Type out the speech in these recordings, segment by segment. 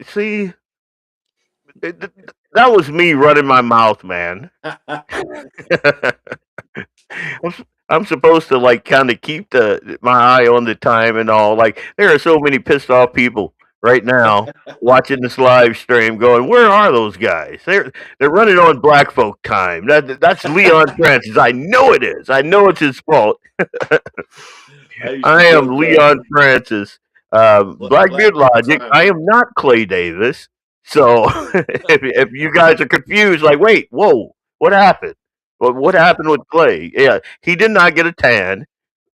See, that was me running my mouth, man. I'm, I'm supposed to like kind of keep my eye on the time and all. Like there are so many pissed off people right now watching this live stream, going, "Where are those guys? They're running on Black folk time. That's Leon Francis. I know it is. I know it's his fault. I used to I am joke, Leon Francis. Blackbeard Black people Logic. I time. am not Clay Davis. So if you guys are confused, like, wait, whoa, what happened? What happened with Clay? Yeah, he did not get a tan.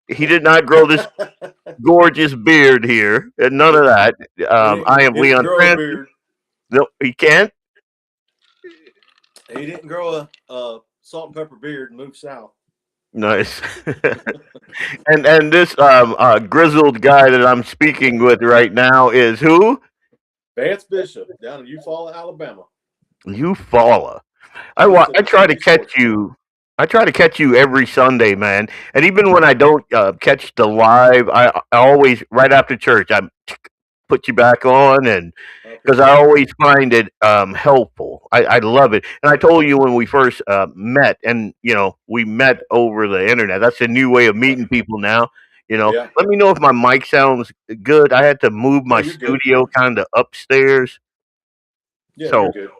He did not grow this gorgeous beard here, and none of that. I am He didn't Leon grow a Francis. beard. No, he can't. He didn't grow a salt and pepper beard and move south. Nice. and this grizzled guy that I'm speaking with right now is who? Vance Bishop down in Eufaula, Alabama. Eufaula. Lives I at try to City catch Sportsman. you. I try to catch you every Sunday, man. And even when I don't catch the live, I always right after church I put you back on, and because I always find it helpful. I love it. And I told you when we first met, and we met over the internet. That's a new way of meeting people now. Yeah. Let me know if my mic sounds good. I had to move my you're good. studio kind of upstairs, Yeah, so you're good.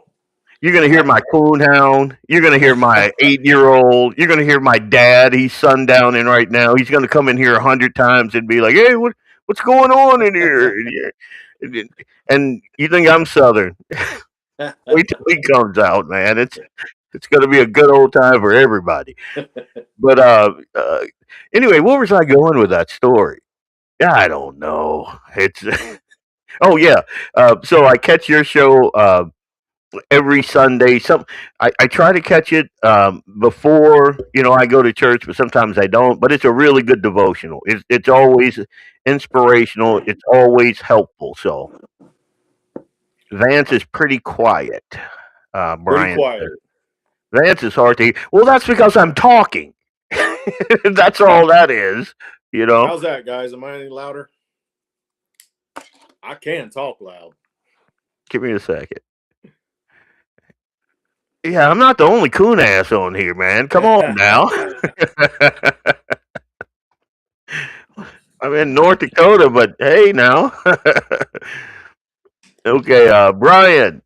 you're gonna hear my coonhound. You're gonna hear my 8-year-old. You're gonna hear my dad. He's sundowning right now. He's gonna come in here 100 times and be like, "Hey, what's going on in here?" And you think I'm Southern? Wait till he comes out, man. It's gonna be a good old time for everybody. But anyway, where was I going with that story? I don't know. It's oh yeah. So I catch your show. Every Sunday. I try to catch it before I go to church, but sometimes I don't. But it's a really good devotional. It's always inspirational. It's always helpful. So Vance is pretty quiet. Pretty Brian, quiet. Vance is hard to hear. Well, that's because I'm talking. That's all that is. How's that, guys? Am I any louder? I can talk loud. Give me a second. Yeah, I'm not the only coon ass on here, man. Come on now. I'm in North Dakota, but hey now. Okay, Brian,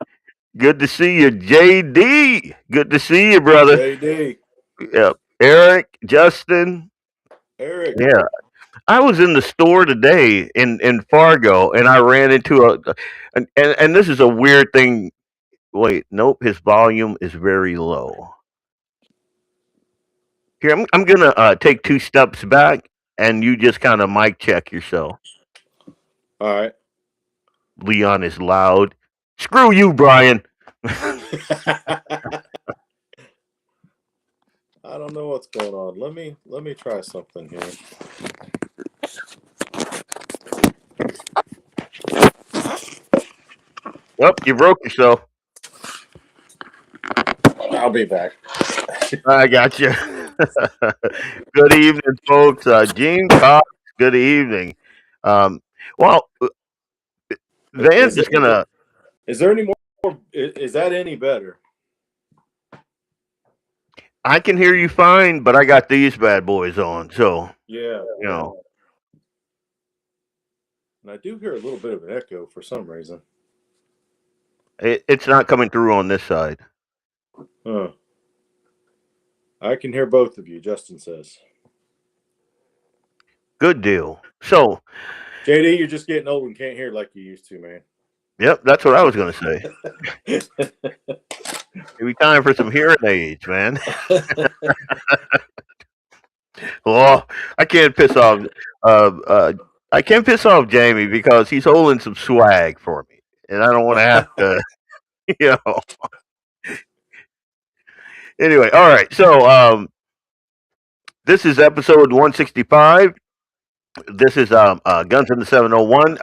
good to see you. JD, good to see you, brother. JD. Yeah. Eric, Justin. Eric. Yeah. I was in the store today in Fargo, and I ran into and this is a weird thing. Wait, nope, his volume is very low. Here, I'm gonna take 2 steps back, and you just kind of mic check yourself. All right. Leon is loud. Screw you, Brian. I don't know what's going on. Let me try something here. Oh, you broke yourself. I'll be back. I got you. Good evening, folks. Gene Cox. Good evening. Well, Vance is gonna. Is there any more? Is that any better? I can hear you fine, but I got these bad boys on, so Yeah. And I do hear a little bit of an echo for some reason. It's not coming through on this side. Huh. I can hear both of you, Justin says. Good deal. So, JD, you're just getting old and can't hear like you used to, man. Yep, that's what I was going to say. Maybe time for some hearing aids, man. Well, I can't piss off. I can't piss off Jamie because he's holding some swag for me, and I don't want to have to, you know. Anyway, all right. So, this is episode 165. This is Guns in the 701.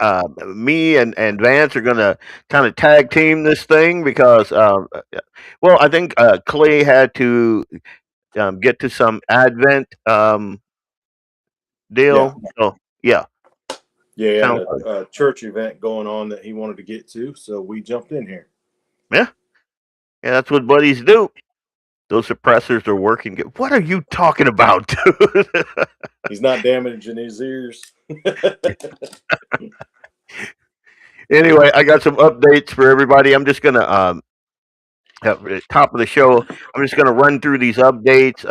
Me and Vance are gonna kind of tag team this thing because, well, I think Clay had to get to some Advent deal. Yeah. So yeah. Yeah, he had Sounds like. a church event going on that he wanted to get to, so we jumped in here. Yeah. Yeah, that's what buddies do. Those suppressors are working good. What are you talking about, dude? He's not damaging his ears. Anyway, I got some updates for everybody. I'm just gonna at the top of the show. I'm just gonna run through these updates.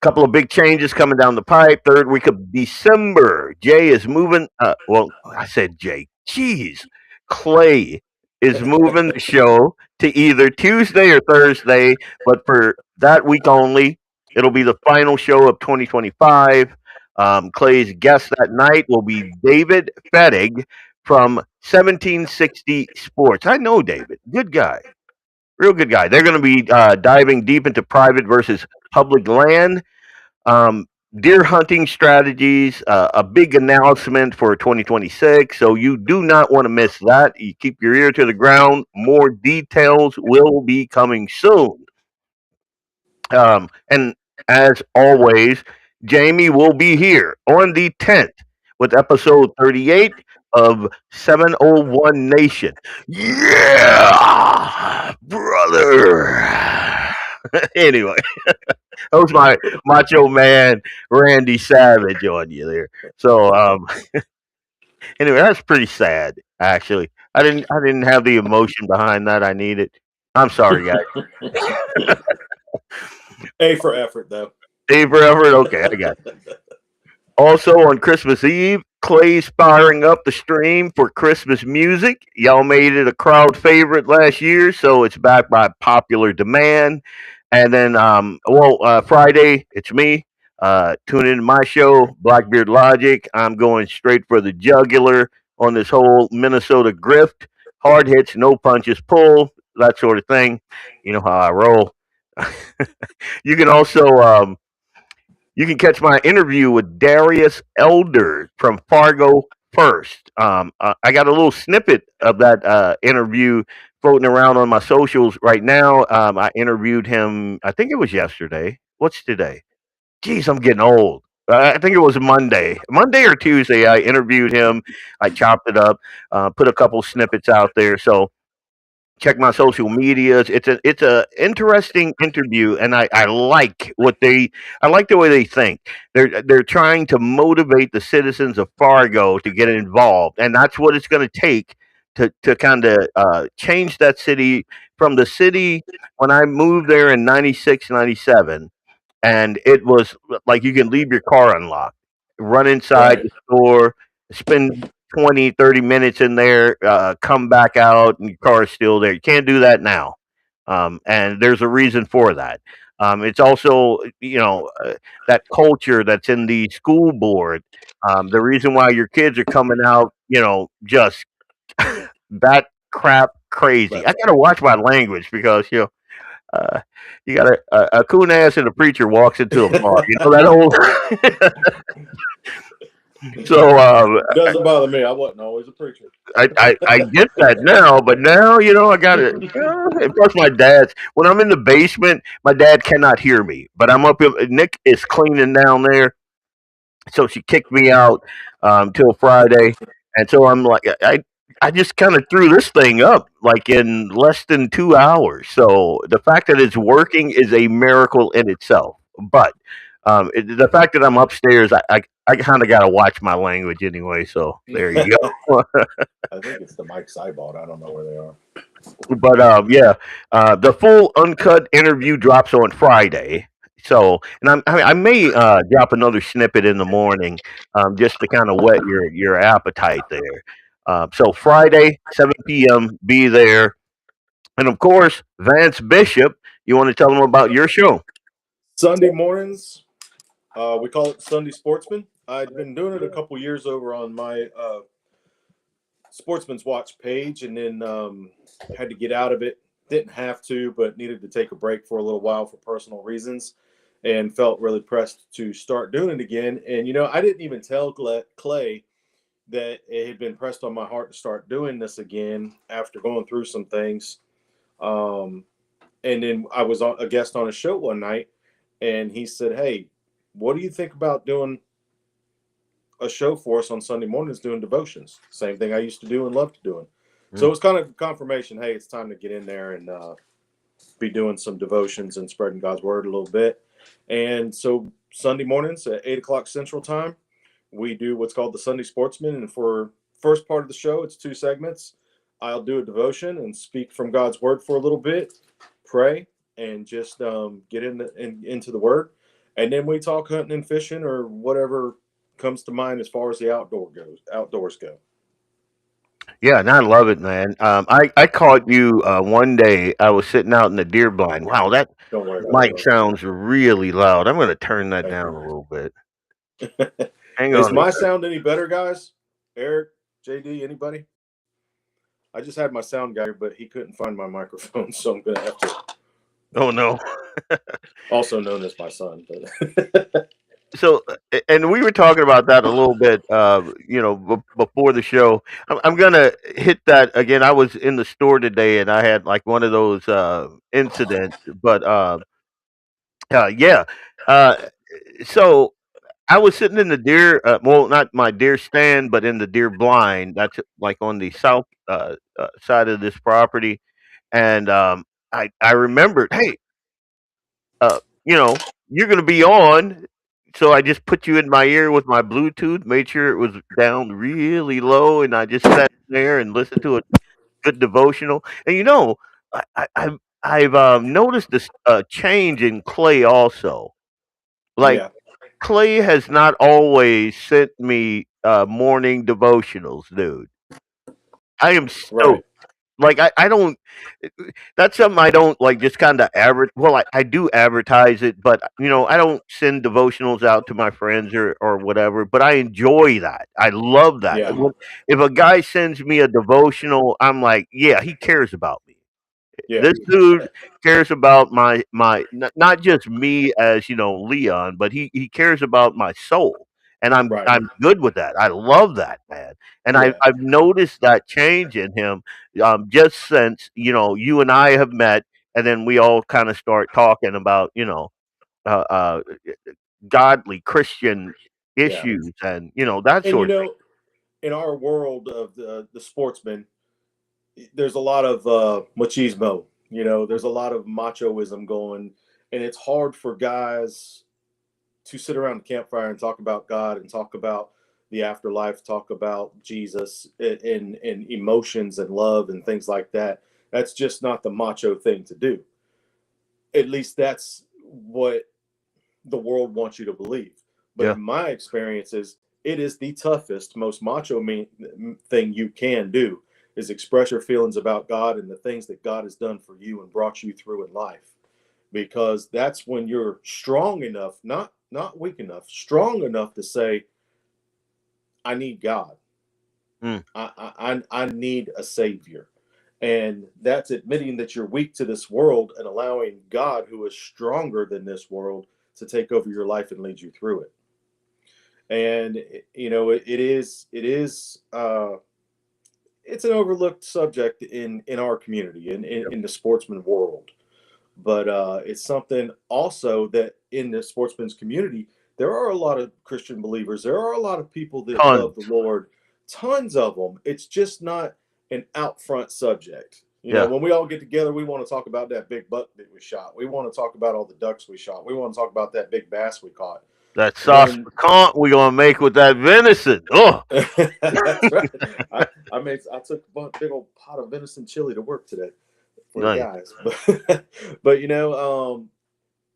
Couple of big changes coming down the pipe. Third week of December, Jay is moving. Well, I said Jay. Jeez, Clay is moving the show to either Tuesday or Thursday, but for that week only. It'll be the final show of 2025. Clay's guest that night will be David Fettig from 1760 Sports. I know David, good guy, real good guy. They're going to be diving deep into private versus public land, um, deer hunting strategies, a big announcement for 2026. So you do not want to miss that. You keep your ear to the ground. More details will be coming soon. And as always, Jamie will be here on the 10th with episode 38 of 701 Nation. Yeah, brother. Anyway, that was my macho man Randy Savage on you there. So anyway, that's pretty sad actually. I didn't have the emotion behind that I needed. I'm sorry guys. A for effort, though. Dave Everett, okay, I got it. Also on Christmas Eve, Clay's firing up the stream for Christmas music. Y'all made it a crowd favorite last year, so it's back by popular demand. And then, Friday, it's me. Tune into my show, Blackbeard Logic. I'm going straight for the jugular on this whole Minnesota grift. Hard hits, no punches pull, that sort of thing. You know how I roll. You can also you can catch my interview with Darius Elder from Fargo First. I got a little snippet of that interview floating around on my socials right now. I interviewed him, I think it was yesterday. What's today? Geez, I'm getting old. I think it was Monday or Tuesday. I interviewed him. I chopped it up, put a couple snippets out there. So check my social medias. It's a interesting interview, and I like I like the way they think. They're trying to motivate the citizens of Fargo to get involved, and that's what it's going to take to kind of change that city from the city when I moved there in 96, 97, and it was like you can leave your car unlocked, run inside Right. the store, spend 20, 30 minutes in there, come back out, and your car is still there. You can't do that now. And there's a reason for that. It's also, that culture that's in the school board. The reason why your kids are coming out, just that crap crazy. But I got to watch my language because, uh, you got a coon ass and a preacher walks into a bar. You know that old. So doesn't bother me. I wasn't always a preacher. I get that now, but now I got it. And plus, my dad's when I'm in the basement, my dad cannot hear me. But I'm up. Nick is cleaning down there, so she kicked me out till Friday, and so I'm like, I just kind of threw this thing up like in less than 2 hours. So the fact that it's working is a miracle in itself. But the fact that I'm upstairs, I kind of got to watch my language anyway. So there you go. I think it's the mics I bought. I don't know where they are. But yeah, the full uncut interview drops on Friday. So, and I may drop another snippet in the morning, just to kind of whet your appetite there. So Friday, 7 p.m. Be there, and of course, Vance Bishop. You want to tell them about your show? Sunday mornings, we call it Sunday Sportsman. I'd been doing it a couple years over on my Sportsman's Watch page, and then had to get out of it. Didn't have to, but needed to take a break for a little while for personal reasons, and felt really pressed to start doing it again. And I didn't even tell Clay that it had been pressed on my heart to start doing this again after going through some things. Um, and then I was a guest on a show one night, and he said, "Hey, what do you think about doing a show for us on Sunday mornings doing devotions. Same thing I used to do and loved doing. So Mm. it was kind of confirmation. Hey, it's time to get in there and be doing some devotions and spreading God's word a little bit. And so Sunday mornings at 8 o'clock Central Time, we do what's called the Sunday Sportsman. And for first part of the show, it's 2 segments. I'll do a devotion and speak from God's word for a little bit, pray, and just get into the word. And then we talk hunting and fishing or whatever comes to mind as far as the outdoors go. Yeah, and I love it, man. I caught you one day. I was sitting out in the deer blind. Wow, that Don't worry about it, mic bro. sounds really loud. I'm going to turn that Thank down you. a little bit. Hang Is on. my sound any better, guys? Eric, JD, anybody? I just had my sound guy, but he couldn't find my microphone, so I'm going to have to. Oh no. Also known as my son. But So, and we were talking about that a little bit, before the show. I'm gonna hit that again. I was in the store today, and I had like one of those incidents. But yeah. Uh, so I was sitting in the deer, well, not my deer stand, but in the deer blind. That's like on the south side of this property, and I remembered, hey, uh, you're gonna be on. So I just put you in my ear with my Bluetooth, made sure it was down really low, and I just sat there and listened to a good devotional. And I've noticed this change in Clay also. Like yeah, Clay has not always sent me morning devotionals, dude. I am right. stoked. Like I don't. That's something I don't like. Just kind of average. Well, I do advertise it, but I don't send devotionals out to my friends or whatever. But I enjoy that. I love that. Yeah, If a guy sends me a devotional, I'm like, yeah, he cares about me. yeah, This dude cares about not just me as Leon, but he cares about my soul, and I'm right. I'm good with that. I love that, man, and Yeah, I've noticed that change in him, just since you and I have met, and then we all kind of start talking about uh, uh, godly Christian yeah. issues and that And sort of thing. in our world of the sportsman, there's a lot of machismo. There's a lot of machoism going, and it's hard for guys to sit around the campfire and talk about God and talk about the afterlife, talk about Jesus and emotions and love and things like that. That's just not the macho thing to do. At least that's what the world wants you to believe. But Yeah, in my experiences, it is the toughest, most macho thing you can do is express your feelings about God and the things that God has done for you and brought you through in life. Because that's when you're strong enough, not weak enough, strong enough to say, I need God. mm, I need a savior. And that's admitting that you're weak to this world and allowing God, who is stronger than this world, to take over your life and lead you through it. And it's an overlooked subject in our community in the sportsman world. But it's something also that in the sportsman's community, there are a lot of Christian believers. There are a lot of people that love the tons. Lord, tons of them. It's just not an out front subject. Yeah. When we all get together, we want to talk about that big buck that we shot. We want to talk about all the ducks we shot. We want to talk about that big bass we caught. That sauce When piquant we gonna make with that venison. Oh, that's right, I took a big old pot of venison chili to work today for the nice. guys, but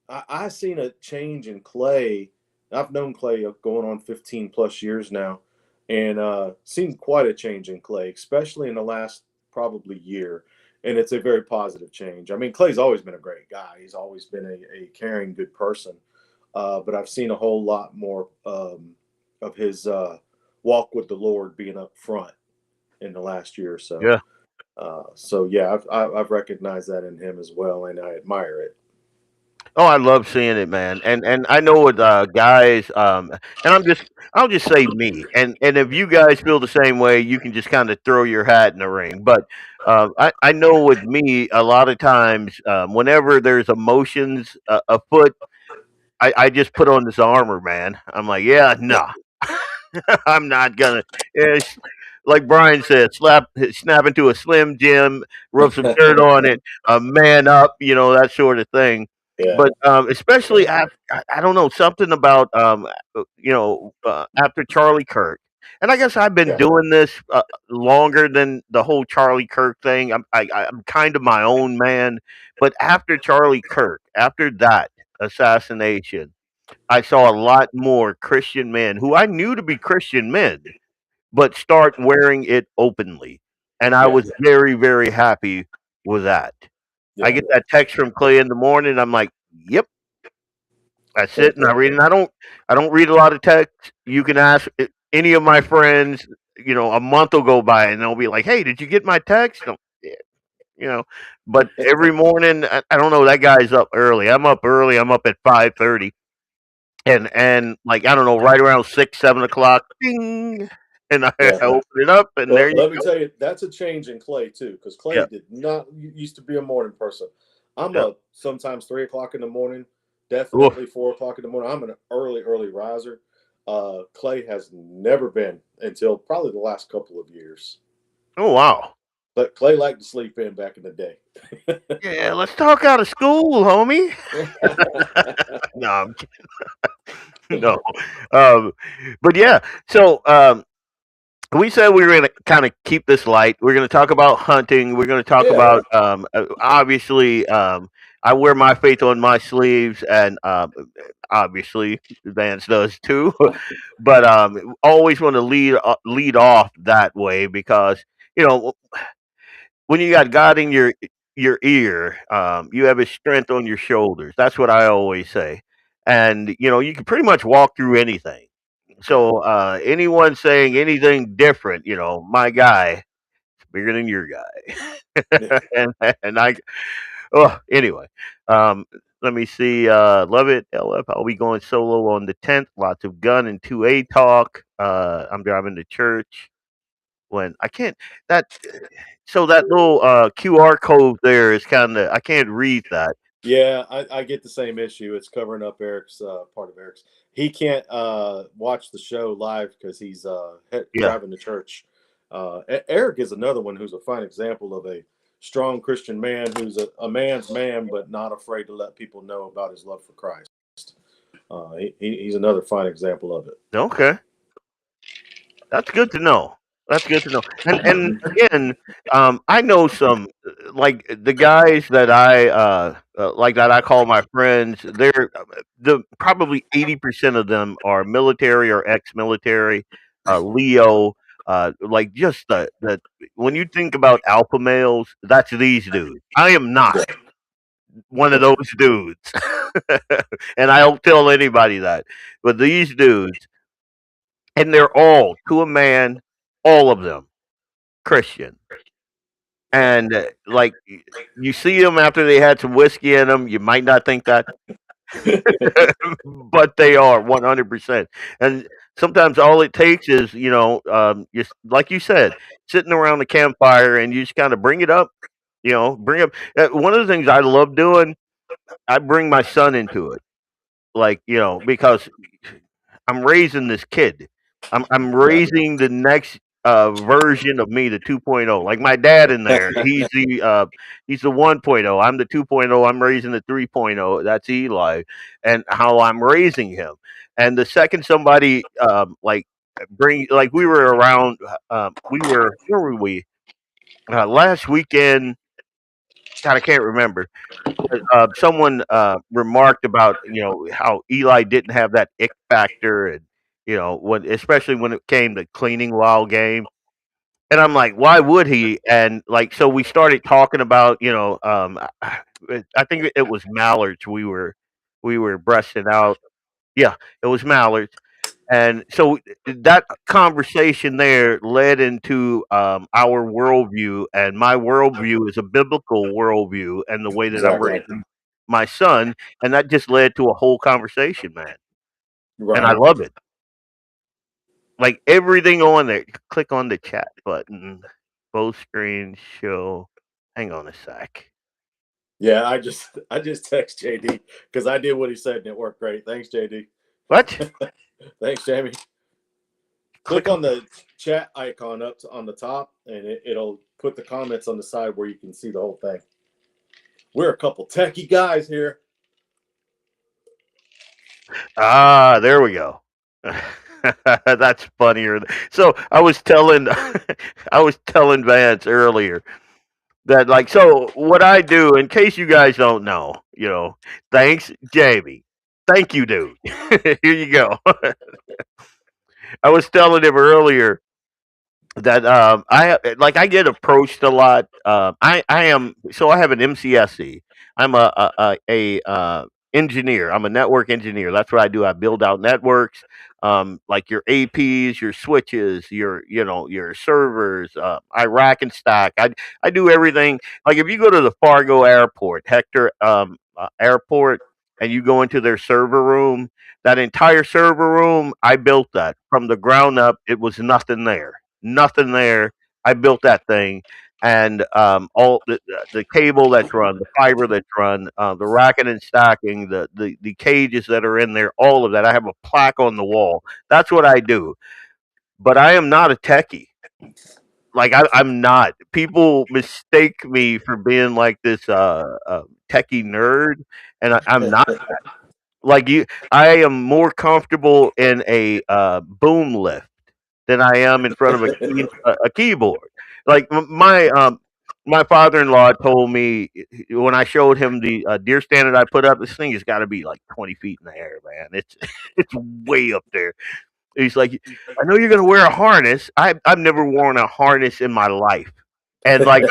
I seen a change in Clay. I've known Clay going on 15 plus years now, and seen quite a change in Clay, especially in the last probably year. And it's a very positive change. I mean, Clay's always been a great guy. He's always been a caring, good person. But I've seen a whole lot more of his walk with the Lord being up front in the last year or so. Yeah. So yeah, I've recognized that in him as well, and I admire it. Oh, I love seeing it, man. And I know with guys, and I'll just say me. And if you guys feel the same way, you can just kind of throw your hat in the ring. But I know with me, a lot of times, whenever there's emotions afoot, I just put on this armor, man. I'm like, yeah, Yeah, nah. I'm not gonna. It's, like Brian said, snap into a Slim Jim, rub some dirt on it, man up, that sort of thing. Yeah, But especially after, I don't know, something about after Charlie Kirk, and I guess I've been yeah, doing this longer than the whole Charlie Kirk thing. I'm kind of my own man, but after Charlie Kirk, after that assassination, I saw a lot more Christian men who I knew to be Christian men, but start wearing it openly. And I yeah, was very, very happy with that. I yeah. get that text from Clay in the morning. I'm like, yep, that's it. And I read, and I don't read a lot of text. You can ask any of my friends. A month will go by, and they'll be like, "Hey, did you get my text?" "Yeah," you know. But every morning, I don't know. That guy's up early. I'm up early. I'm up at 5:30. And like, I don't know, right around 6, 7 o'clock, ding, and I Yeah. open it up, and there Well, you let me go. tell you, that's a change in Clay too, because Yeah, Clay did not used to be a morning person. I'm yeah. up sometimes 3 o'clock in the morning, Oof. definitely 4 o'clock in the morning. I'm an early riser. Clay has never been until probably the last couple of years. Oh wow. But Clay liked to sleep in back in the day. Yeah, let's talk out of school, homie. No, I'm kidding. No. Um, but yeah, so we said we were going to kind of keep this light. We're going to talk about hunting. We're going to talk Yeah, about obviously. I wear my faith on my sleeves, and obviously Vance does too. But always want to lead off that way because you know when you got God in your ear, you have His strength on your shoulders. That's what I always say, and you can pretty much walk through anything. yeah, So anyone saying anything different, my guy is bigger than your guy, and I. Oh, anyway, um, let me see. Love it, LF. I'll be going solo on the 10th. Lots of gun and 2A talk. I'm driving to church when I can't. That so that little QR code there is kind of I can't read that. yeah. I get the same issue. It's covering up Eric's part of Eric's. He can't watch the show live because he's Yeah. driving to church. Eric is another one who's a fine example of a strong Christian man who's a man's man, but not afraid to let people know about his love for Christ. He's another fine example of it. Okay. That's good to know. That's good to know. And again, I know some like the guys that I call my friends. They're the probably 80% of them are military or ex-military. Leo, like just the when you think about alpha males, that's these dudes. I am not one of those dudes, and I don't tell anybody that. But these dudes, and they're all to a man, all of them Christian. And like you see them after they had some whiskey in them, you might not think that, but they are 100%. And sometimes all it takes is just like you said, sitting around the campfire and you just kind of bring it up. Bring up one of the things I love doing. I bring my son into it, like because I'm raising this kid. I'm Yeah, raising the next version of me, the 2.0. Like my dad in there, he's the 1.0. I'm the 2.0. I'm raising the 3.0. That's Eli, and how I'm raising him. And the second somebody like bring like we were around, we were where were we last weekend? God, I can't remember. Someone remarked about how Eli didn't have that ick factor, and when especially when it came to cleaning while game. And I'm like, why would he? And like, so we started talking about I think it was mallards we were breasting out. Yeah, it was mallards. And so that conversation there led into our worldview, and my worldview is a biblical worldview, and the way that I'm exactly. raising my son, and that just led to a whole conversation, man. And I Right. love it. Like everything on there, click on the chat button, both screens show. Hang on a sec. Yeah, I just text JD because I did what he said and it worked great. Thanks, JD. What? Thanks, Jamie. Click on the chat icon up on the top, and it'll put the comments on the side where you can see the whole thing. We're a couple techie guys here. Ah, there we go. That's funnier. So I was telling I was telling Vance earlier that like so what I do in case you guys don't know, thanks Jamie. Thank you, dude. Here you go. I was telling him earlier that I get approached a lot. I have an MCSE. I'm a engineer. I'm a network engineer. That's what I do. I build out networks, like your APs, your switches, your servers. I rack and stack. I do everything. Like if you go to the Fargo Airport, Hector Airport, and you go into their server room, that entire server room, I built that from the ground up. It was nothing there. I built that thing, and all the cable that's run, the fiber that's run, the racking and stacking, the cages that are in there, all of that. I have a plaque on the wall. That's what I do. But I am not a techie. Like I'm not. People mistake me for being like this techie nerd, and I'm not. Like you, I am more comfortable in a boom lift than I am in front of a keyboard. Like my father-in-law told me when I showed him the deer stand that I put up. This thing has got to be like 20 feet in the air, man. It's it's way up there. He's like, I know you're gonna wear a harness. I've never worn a harness in my life, and like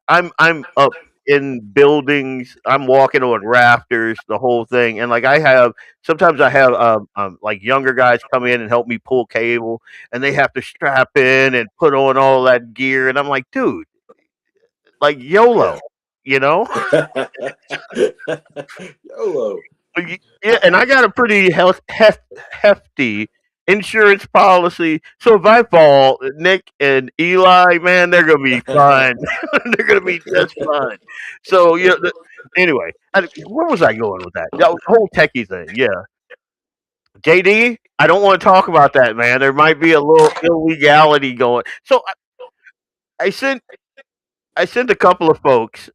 I'm up in buildings. I'm walking on rafters, the whole thing, and like sometimes I have like younger guys come in and help me pull cable, and they have to strap in and put on all that gear, and I'm like, dude, like YOLO, you know? YOLO. Yeah, and I got a pretty hefty insurance policy. So if I fall, Nick and Eli, man, they're gonna be fine. They're gonna be just fine. So anyway, where was I going with that? The whole techie thing, yeah. JD, I don't want to talk about that, man. There might be a little illegality going. So I sent I sent a couple of folks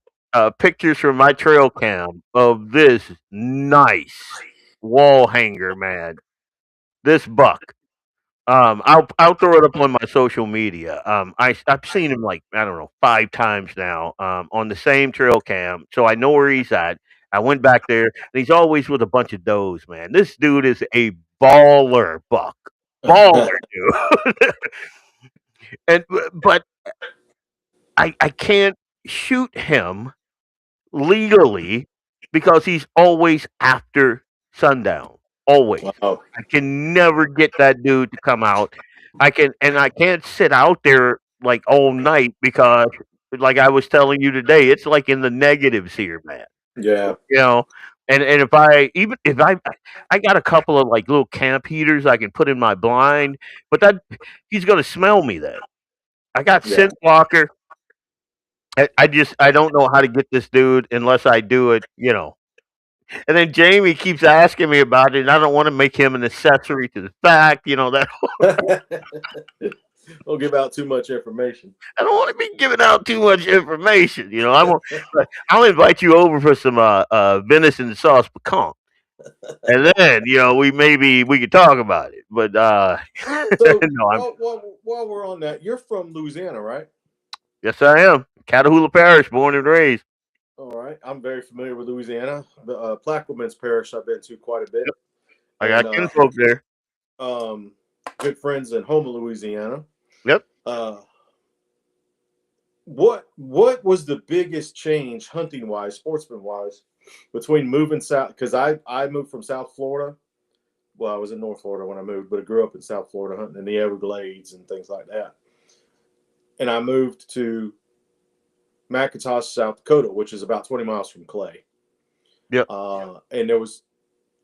pictures from my trail cam of this nice wall hanger, man. This buck. I'll throw it up on my social media. I've seen him like I don't know 5 times now. On the same trail cam, so I know where he's at. I went back there, and he's always with a bunch of does. Man, this dude is a baller buck, baller dude. and but I can't shoot him legally because he's always after sundown. Always. Wow. I can never get that dude to come out. I can't sit out there like all night because like I was telling you today, it's like in the negatives here, man. Yeah. You know, and if I got a couple of like little camp heaters I can put in my blind, but that he's gonna smell me then. I got Yeah. scent blocker. I don't know how to get this dude unless I do it. And then Jamie keeps asking me about it, and I don't want to make him an accessory to the fact, that Don't give out too much information. I don't want to be giving out too much information. I'll invite you over for some venison sauce pecan, and then we could talk about it. But So no, while we're on that, you're from Louisiana, right? yes, I am Catahoula Parish, born and raised. All right. I'm very familiar with Louisiana. The Plaquemines Parish I've been to quite a bit. I And got kinfolk there. Good friends in Houma, Louisiana. Yep. What was the biggest change hunting wise, sportsman wise, between moving south? Because I moved from South Florida. Well, I was in North Florida when I moved, but I grew up in South Florida hunting in the Everglades and things like that. And I moved to McIntosh, South Dakota, which is about 20 miles from Clay. Yep. And there was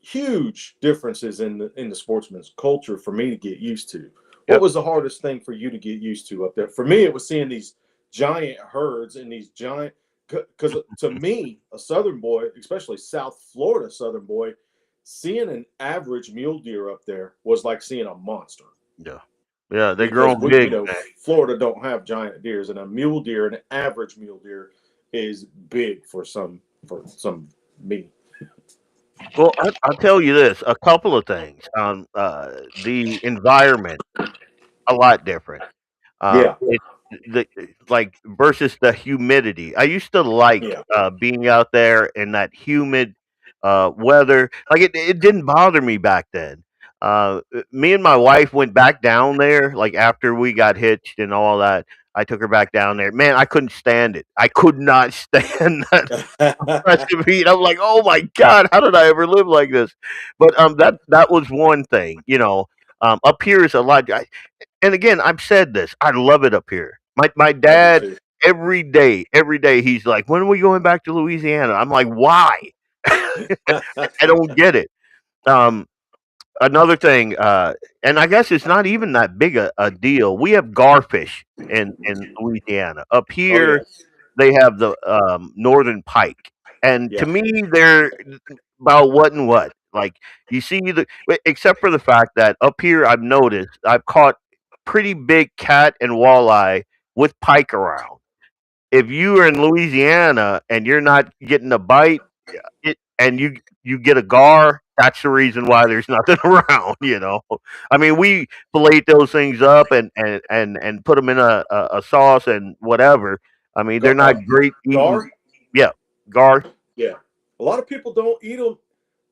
huge differences in the sportsman's culture for me to get used to. What was the hardest thing for you to get used to up there? For me, it was seeing these giant herds and these giant, because to me, a Southern boy, especially South Florida Southern boy, seeing an average mule deer up there was like seeing a monster. Yeah. Yeah, they grow because 'em big, man. Florida don't have giant deers, and a mule deer, an average mule deer, is big for some meat. Well, I'll tell you this, a couple of things. The environment, a lot different. Yeah, It's the like versus the humidity. I used to like yeah, being out there in that humid weather. Like it didn't bother me back then. Me and my wife went back down there like after we got hitched and all that. I took her back down there. Man, I couldn't stand it. I could not stand that oppressive heat. I'm like, oh my god, how did I ever live like this? But that was one thing. Up here is a lot. And again, I've said this. I love it up here. My I do dad too. every day he's like, "When are we going back to Louisiana?" I'm like, "Why?" I don't get it. Um, Another thing, and I guess it's not even that big a deal. We have garfish in Louisiana. Up Oh yeah, here, they have the northern pike, and to yeah, me, they're about what and what. Like you see except for the fact that up here, I've noticed I've caught pretty big cat and walleye with pike around. If you are in Louisiana and you're not getting a bite, and you get a gar, that's the reason why there's nothing around. I mean, we fillet those things up and put them in a sauce and whatever. I mean, they're not great eating. gar. Yeah, gar. Yeah, a lot of people don't eat them.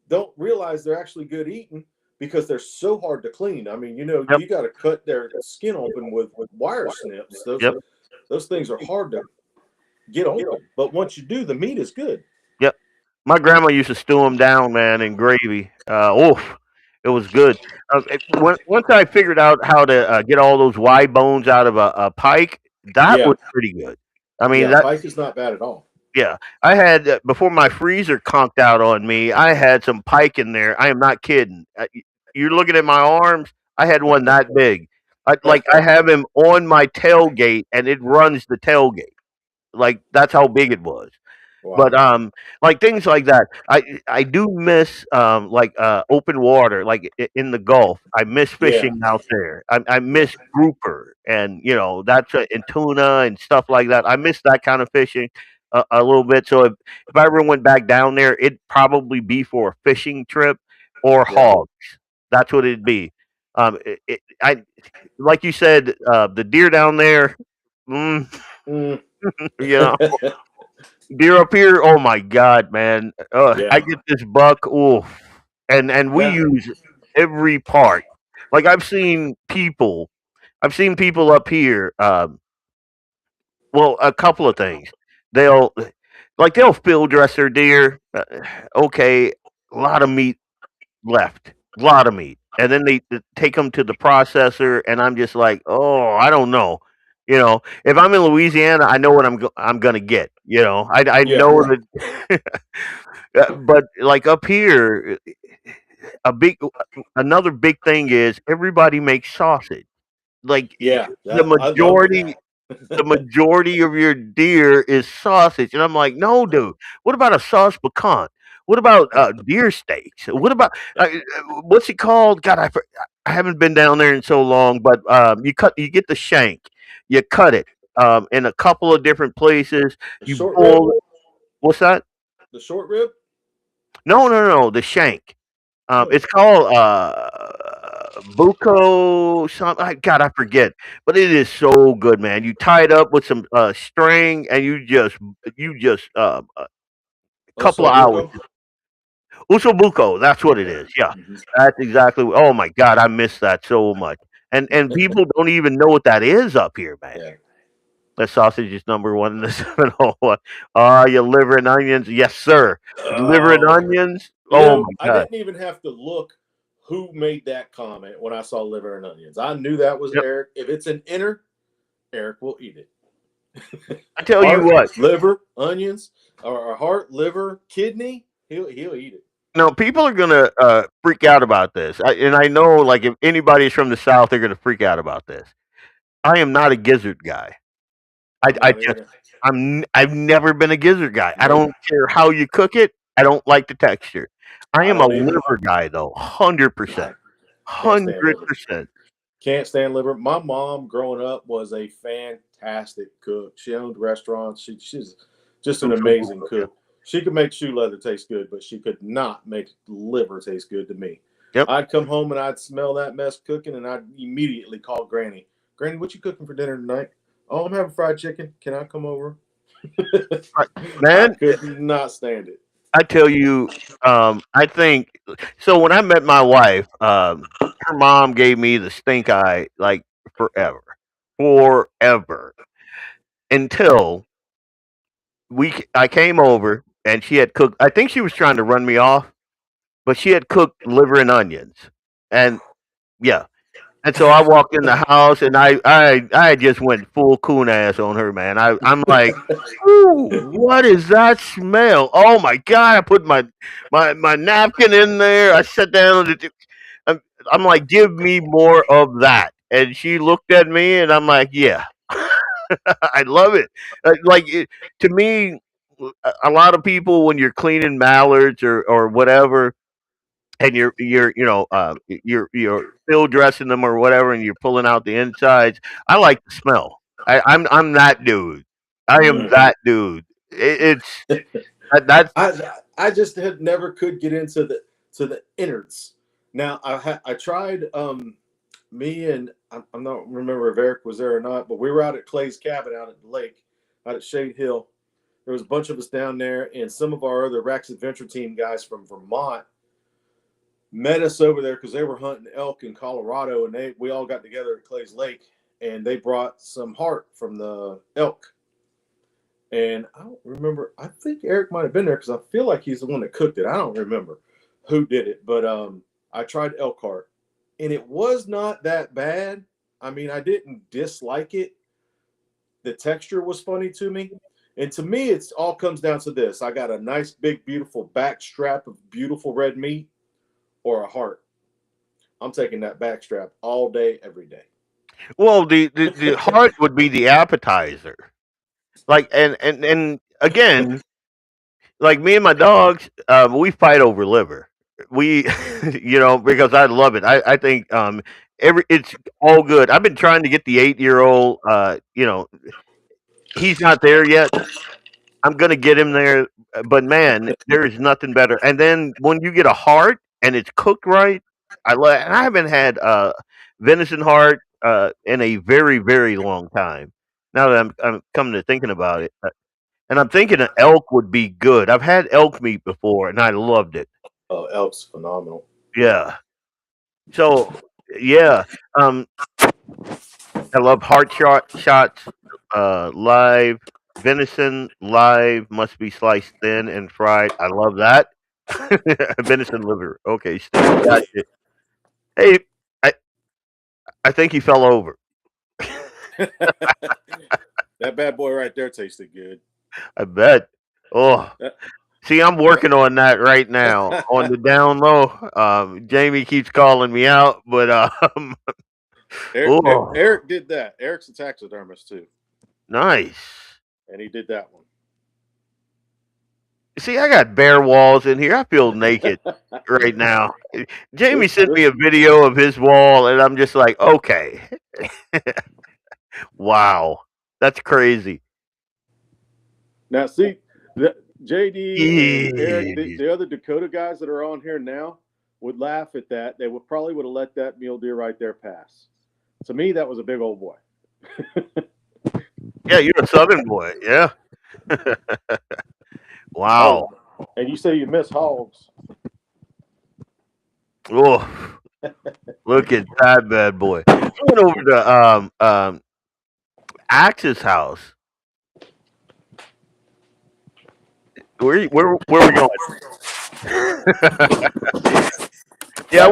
Don't realize they're actually good eating because they're so hard to clean. I mean, Yep, you got to cut their skin open with wire snips. yep, Those things are hard to get open, but once you do, the meat is good. yep. My grandma used to stew them down, man, in gravy. Oof, it was good. Once I figured out how to get all those Y bones out of a pike, that Yeah, was pretty good. I mean, yeah, that pike is not bad at all. yeah, I had before my freezer conked out on me. I had some pike in there. I am not kidding. You're looking at my arms. I had one that big. I have him on my tailgate, and it runs the tailgate. Like that's how big it was. But Wow. like things like that. I do miss like open water, like in the Gulf. I miss Yeah, fishing out there. I yeah, miss grouper, and that's and tuna and stuff like that. I miss that kind of fishing a little bit. So if I ever went back down there, it'd probably be for a fishing trip or yeah. hogs. That's what it'd be. I like you said, the deer down there. Mm, Mm. you know, Deer up here, oh my god, man! I Yeah. get this buck, oof, and we Now, use every part. Like I've seen people up here. Well, a couple of things. They'll they'll field dress their deer. Okay, a lot of meat left, a lot of meat, and then they take them to the processor, and I'm just like, oh, I don't know. If I'm in Louisiana, I know what I'm gonna get. I yeah, know that. But like up here, a big another big thing is everybody makes sausage. Like yeah. the I love majority the majority of your deer is sausage, and I'm like, no, dude. What about a sauce pecan? What about deer steaks? What about what's it called? God, I haven't been down there in so long, but you get the shank, you cut it in a couple of different places. the You short rib. boil it. What's that? The short rib. No, no, no, the shank. Oh, It's called Buko something. God, I forget, but it is so good, man. You tie it up with some string, and you just a couple of hours. osobuco. Usobuco, that's what it Yeah. is. Yeah, Hmm. that's exactly. Oh my God, I miss that so much. And people don't even know what that is up here, man. Yeah. That sausage is number one in the 701. Ah, your liver and onions, yes, sir. Liver and Oh, onions. Oh my I God. didn't even have to look who made that comment when I saw liver and onions. I knew that was Yep. Eric. If it's an inner, Eric will eat it. I tell you Heart, what. liver, onions, or heart, liver, kidney, he'll eat it. No, people are gonna freak out about this, and I know, like, if anybody's from the South, they're gonna freak out about this. I am not a gizzard guy. I, I'm I not just, either. I've never been a gizzard guy. I Nope. don't care how you cook it. I don't like the texture. I I am a don't either. liver guy, though, 100%, I can't stand hundred liver. percent. Can't stand liver. My mom, growing up, was a fantastic cook. She owned restaurants. She's just an amazing cook. She could make shoe leather taste good, but she could not make liver taste good to me. Yep. I'd come home and I'd smell that mess cooking, and I'd immediately call Granny. Granny, what you cooking for dinner tonight? Oh, I'm having fried chicken. Can I come over? I Man, could not stand it. I tell you, I think so. When I met my wife, her mom gave me the stink eye like forever, forever until I came over and she had cooked. I think she was trying to run me off, but she had cooked liver and onions, and yeah. And so I walked in the house and I just went full coon ass on her, man. I'm like, ooh, what is that smell? Oh my god! I put my napkin in there. I sat down. I'm, I'm like, give me more of that. And she looked at me and I'm like, yeah, I love it. To me, a lot of people when you're cleaning mallards or whatever, and you're you're still dressing them or whatever, and you're pulling out the insides. I like the smell. I'm that dude. I am Mhm. that dude. It's that's I just had never could get into the innards. Now I tried me and I'm not remember if Eric was there or not, but we were out at Clay's cabin out at the lake, out at Shade Hill. There was a bunch of us down there, and some of our other Rax Adventure Team guys from Vermont met us over there because they were hunting elk in Colorado, and we all got together at Clay's Lake, and they brought some heart from the elk. And I don't remember. I think Eric might have been there because I feel like he's the one that cooked it. I don't remember who did it, but I tried elk heart, and it was not that bad. I mean, I didn't dislike it. The texture was funny to me. And to me, it's all comes down to this. I got a nice, big, beautiful back strap of beautiful red meat or a heart. I'm taking that back strap all day, every day. well, the heart would be the appetizer. Like and again, like me and my dogs, we fight over liver. We, because I love it. I think it's all good. I've been trying to get the 8 year old. He's not there yet. I'm gonna get him there, but man, there is nothing better. And then when you get a heart and it's cooked right, and I haven't had venison heart in a very very long time. Now that I'm coming to thinking about it, and I'm thinking an elk would be good. I've had elk meat before, and I loved it. Oh, elk's phenomenal. Yeah. So yeah, um, I love shots, live venison live must be sliced thin and fried. I love that. Venison liver. Okay, steak. Gotcha. Hey, I I think he fell over. That bad boy right there tasted good. I bet. Oh, see, I'm working on that right now on the down low. Jamie keeps calling me out, but oh, Eric did that. Eric's a taxidermist too, nice. and he did that one. See, I got bare walls in here. I feel naked right now. Jamie This sent me this a video of his wall, and I'm just like, okay, wow, that's crazy. now see the JD and Eric, Jeez. the other Dakota guys that are on here now would laugh at that. They would probably would have let that mule deer right there pass. To me, that was a big old boy. Yeah, you're a Southern boy. Yeah. Wow. Oh, and you say you miss hogs. Oh, look at that bad boy. I went over to Axe's house. Where we going? Yeah,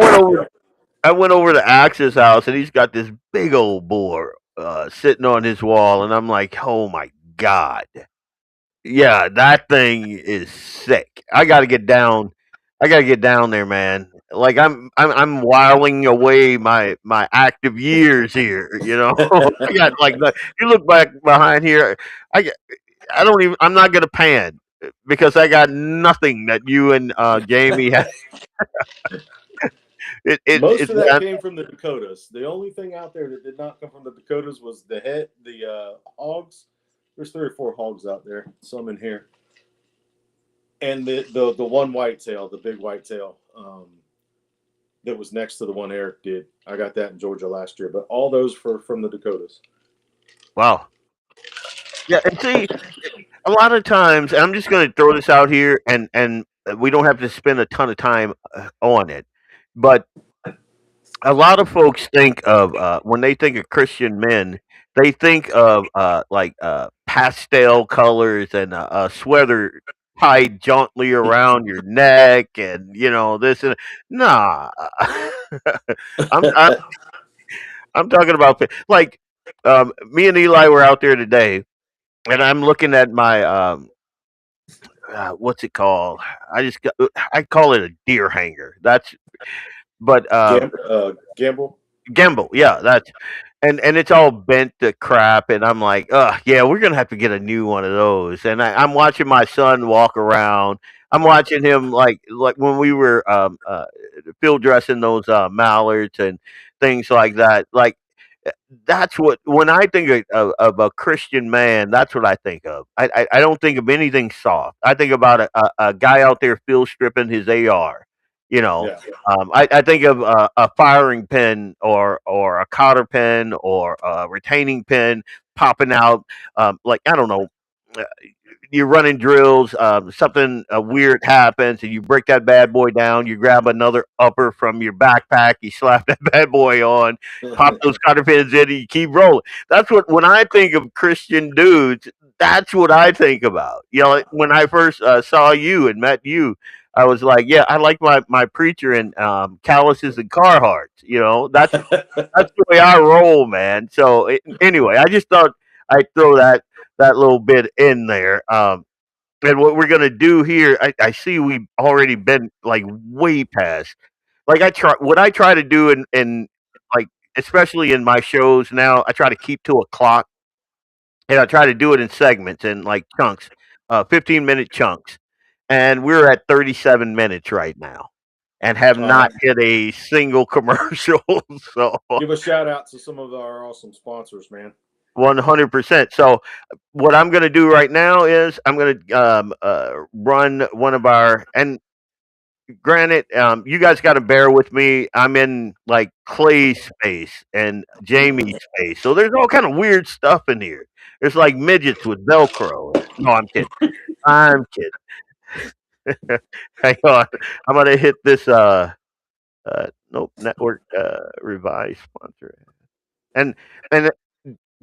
I went over to Axe's house and he's got this big old boar sitting on his wall, and I'm like, oh my god, yeah, that thing is sick. I got to get down. I got to get down there, man. Like I'm whiling away my active years here. I got like you look back behind here. I got- I don't even. I'm not gonna pan because I got nothing that you and Jamie have. Most it's of that came from the Dakotas. The only thing out there that did not come from the Dakotas was the hogs. There's 3 or 4 hogs out there. Some in here, and the one whitetail, the big whitetail, that was next to the one Eric did. I got that in Georgia last year, but all those from the Dakotas. wow. Yeah, and see, a lot of times, and I'm just going to throw this out here, and we don't have to spend a ton of time on it, but a lot of folks think of when they think of Christian men, they think of pastel colors and a sweater tied jauntily around your neck, and this and nah. I'm I'm talking about like me and Eli were out there today, and I'm looking at my what's it called? I call it a deer hanger. But Gamble. Gimbal, yeah, that's and it's all bent to crap, and I'm like, yeah, we're gonna have to get a new one of those. And I'm watching my son walk around. I'm watching him like when we were field dressing those mallards and things like that. Like that's what when I think of a Christian man, that's what I think of. I don't think of anything soft. I think about a guy out there field stripping his AR. You know, Yeah. I think of a firing pin or a cotter pin or a retaining pin popping out. Like I don't know, uh, you're running drills. Something weird happens, and you break that bad boy down. You grab another upper from your backpack. You slap that bad boy on. Pop those cotter pins in, and you keep rolling. That's what when I think of Christian dudes. That's what I think about. Like, when I first saw you and met you, I was like, yeah, I like my preacher in calluses and Carhartts. That's the way I roll, man. So anyway, I just thought I'd throw that little bit in there. And what we're gonna do here, I see we've already been like way past. Like I try to do in like especially in my shows now, I try to keep to a clock, and I try to do it in segments and like chunks, 15-minute chunks. And we're at 37 minutes right now, and have not hit a single commercial. So give a shout out to some of our awesome sponsors, man. 100%. So what I'm going to do right now is I'm going to run one of our, and granted, you guys got to bear with me. I'm in like Clay's space and Jamie's space, so there's all kind of weird stuff in here. There's like midgets with Velcro. No, I'm kidding. I'm kidding. Hang on, I'm gonna hit this. Nope, network revise sponsor, and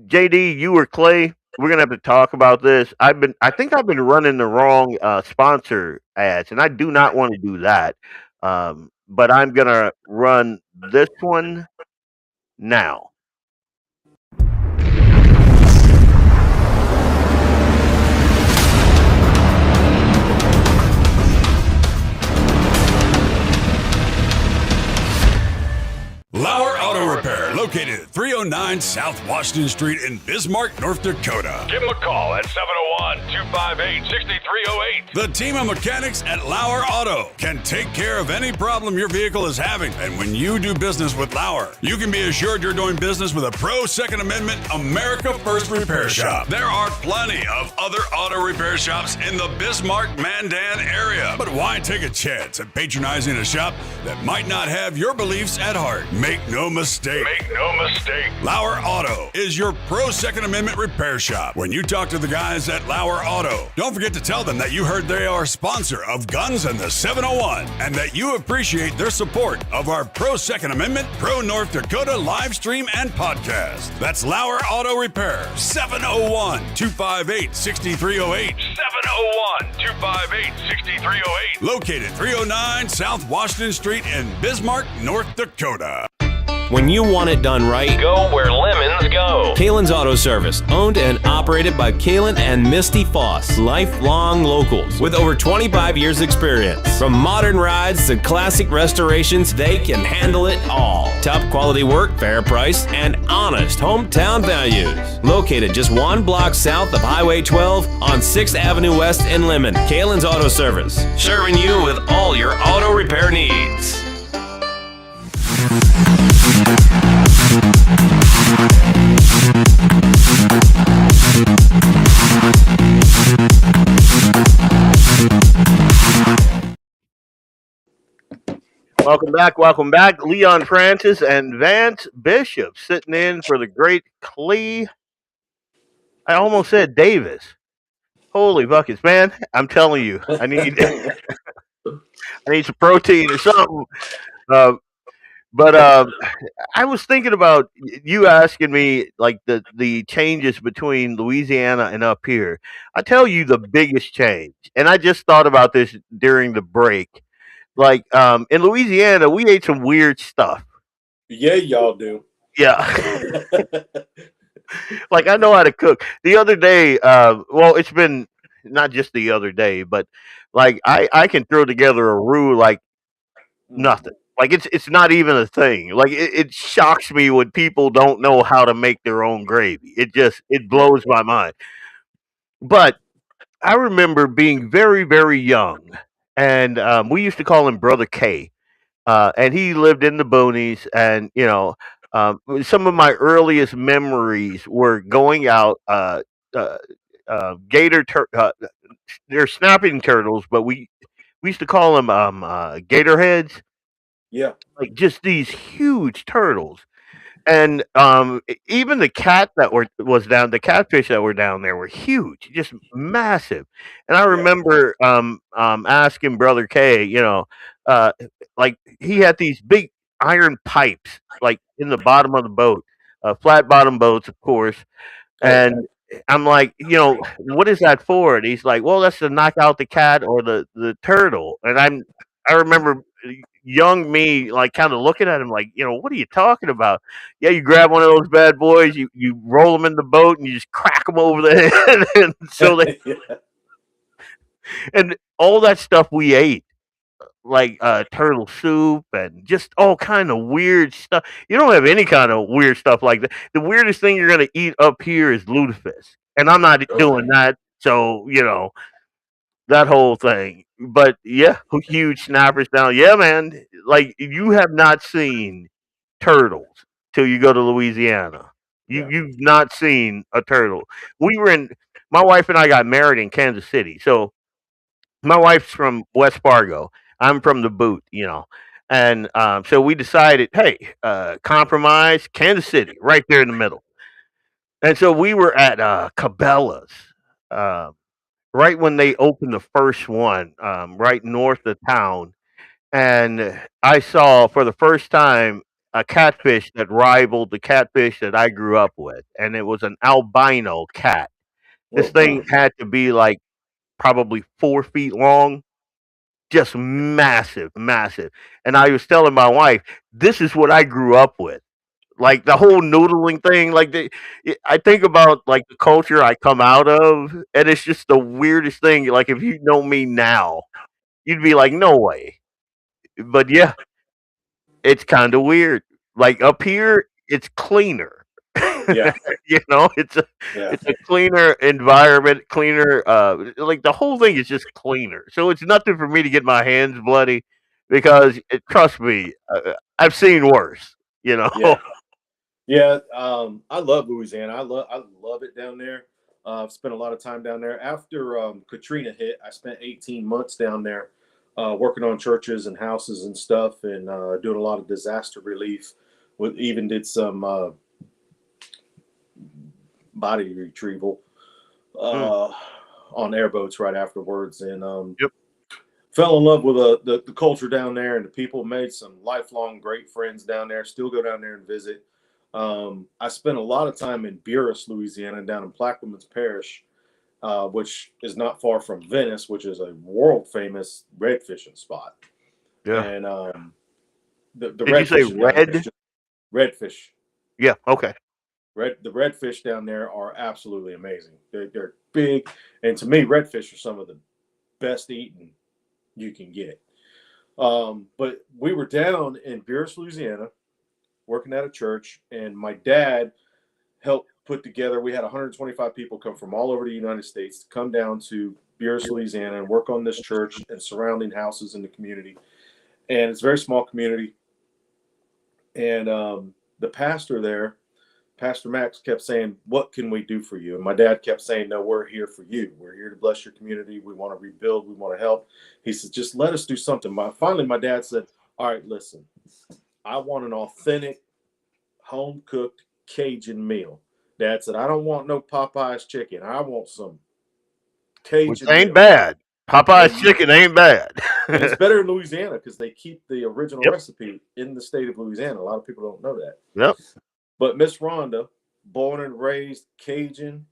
JD, you or Clay, we're gonna have to talk about this. I think I've been running the wrong sponsor ads, and I do not want to do that. But I'm gonna run this one now. LAUER Auto Repair, located at 309 South Washington Street in Bismarck, North Dakota. Give them a call at 701-258-6308. The team of mechanics at LAUER Auto can take care of any problem your vehicle is having. And when you do business with LAUER, you can be assured you're doing business with a pro Second Amendment America First repair shop. There are plenty of other auto repair shops in the Bismarck-Mandan area. But why take a chance at patronizing a shop that might not have your beliefs at heart? Make no mistake. Make no mistake. LAUER Auto is your pro Second Amendment repair shop. When you talk to the guys at LAUER Auto, don't forget to tell them that you heard they are a sponsor of Guns and the 701 and that you appreciate their support of our pro Second Amendment, pro North Dakota live stream and podcast. That's LAUER Auto Repair, 701-258-6308. 701-258-6308. Located 309 South Washington Street in Bismarck, North Dakota. When you want it done right, Go where lemons go. Kalon's Auto Service, owned and operated by Kalon and Misty Foss, lifelong locals with over 25 years experience. From modern rides to classic restorations, they can handle it all. Top quality work, fair price, and honest hometown values. Located just one block south of Highway 12 on 6th Avenue West in Lemmon, Kalon's Auto Service, serving you with all your auto repair needs. Welcome back. Leon Francis and Vance Bishop sitting in for the great Clee. I almost said Davis. Holy buckets, man! I'm telling you, I need some protein or something. Uh, but I was thinking about you asking me like the changes between Louisiana and up here. I tell you the biggest change, and I just thought about this during the break. Like in Louisiana, we ate some weird stuff. Yeah, y'all do. Yeah. Like I know how to cook. The other day, well, it's been not just the other day, but like I can throw together a roux like nothing. Like it's not even a thing. Like it shocks me when people don't know how to make their own gravy. It Yeah. blows my mind. But I remember being very very young, and we used to call him Brother K, and he lived in the boonies, and some of my earliest memories were going out. Uh, gator, they're snapping turtles, but we used to call them gator heads, Yeah. like just these huge turtles. And even the catfish that were down there were huge, just massive. And I Yeah. remember asking Brother K, uh, like he had these big iron pipes, like in the bottom of the boat, flat bottom boats, of course. Oh yeah. And I'm like, what is that for? And he's like, well, that's to knock out the cat or the turtle. And I remember young me like kind of looking at him like, what are you talking about? Yeah, you grab one of those bad boys, you roll them in the boat, and you just crack them over the head, and Yeah. and all that stuff we ate. Like turtle soup and just all kind of weird stuff. You don't have any kind of weird stuff like that. The weirdest thing you're gonna eat up here is lutefisk, and I'm not doing Okay. that. So that whole thing. But yeah, huge snappers down. Yeah, man. Like you have not seen turtles till you go to Louisiana. Yeah. You've not seen a turtle. We were in. My wife and I got married in Kansas City, so my wife's from West Fargo. I'm from the boot, and so we decided, hey, compromise, Kansas City, right there in the middle. And so we were at Cabela's, uh, right when they opened the first one, right north of town, and I saw for the first time a catfish that rivaled the catfish that I grew up with, and it was an albino cat. This Oh thing wow. had to be like probably 4 feet long, just massive, massive. And I was telling my wife, this is what I grew up with. Like the whole noodling thing, I think about like the culture I come out of, and it's just the weirdest thing. Like if you know me now, you'd be like, no way. But yeah, it's kind of weird. Like up here, it's cleaner. Yeah. It's a Yeah. it's a cleaner environment, cleaner. Like the whole thing is just cleaner. So it's nothing for me to get my hands bloody because trust me, I've seen worse. You know. Yeah. Yeah. I love Louisiana. I love it down there. I've spent a lot of time down there. After Katrina hit, I spent 18 months down there working on churches and houses and stuff, and doing a lot of disaster relief. Even did some body retrieval Mm, uh, on airboats right afterwards, and yep. fell in love with the culture down there and the people. Made some lifelong great friends down there. Still go down there and visit. I spent a lot of time in Buras, Louisiana, down in Plaquemines Parish, which is not far from Venice, which is a world famous red fishing spot. Yeah. And the Did you red say fishing down there is red? just redfish. Yeah. Okay. The redfish down there are absolutely amazing. They're big, and to me, redfish are some of the best eating you can get. But we were down in Buras, Louisiana, working at a church, and my dad helped put together. We had 125 people come from all over the United States to come down to Buras, Louisiana, and work on this church and surrounding houses in the community. And it's a very small community. And the pastor there, Pastor Max, kept saying, "What can we do for you?" And my dad kept saying, "No, we're here for you. We're here to bless your community. We want to rebuild. We want to help." He said, "Just let us do something." Finally, my dad said, "All right, listen, I want an authentic, home-cooked Cajun meal." Dad said, "I don't want no Popeye's chicken. I want some Which Cajun ain't meal." bad. Popeye's And, chicken ain't bad. and it's better in Louisiana because they keep the original Yep. recipe in the state of Louisiana. A lot of people don't know that. Yep. But Miss Rhonda, born and raised Cajun,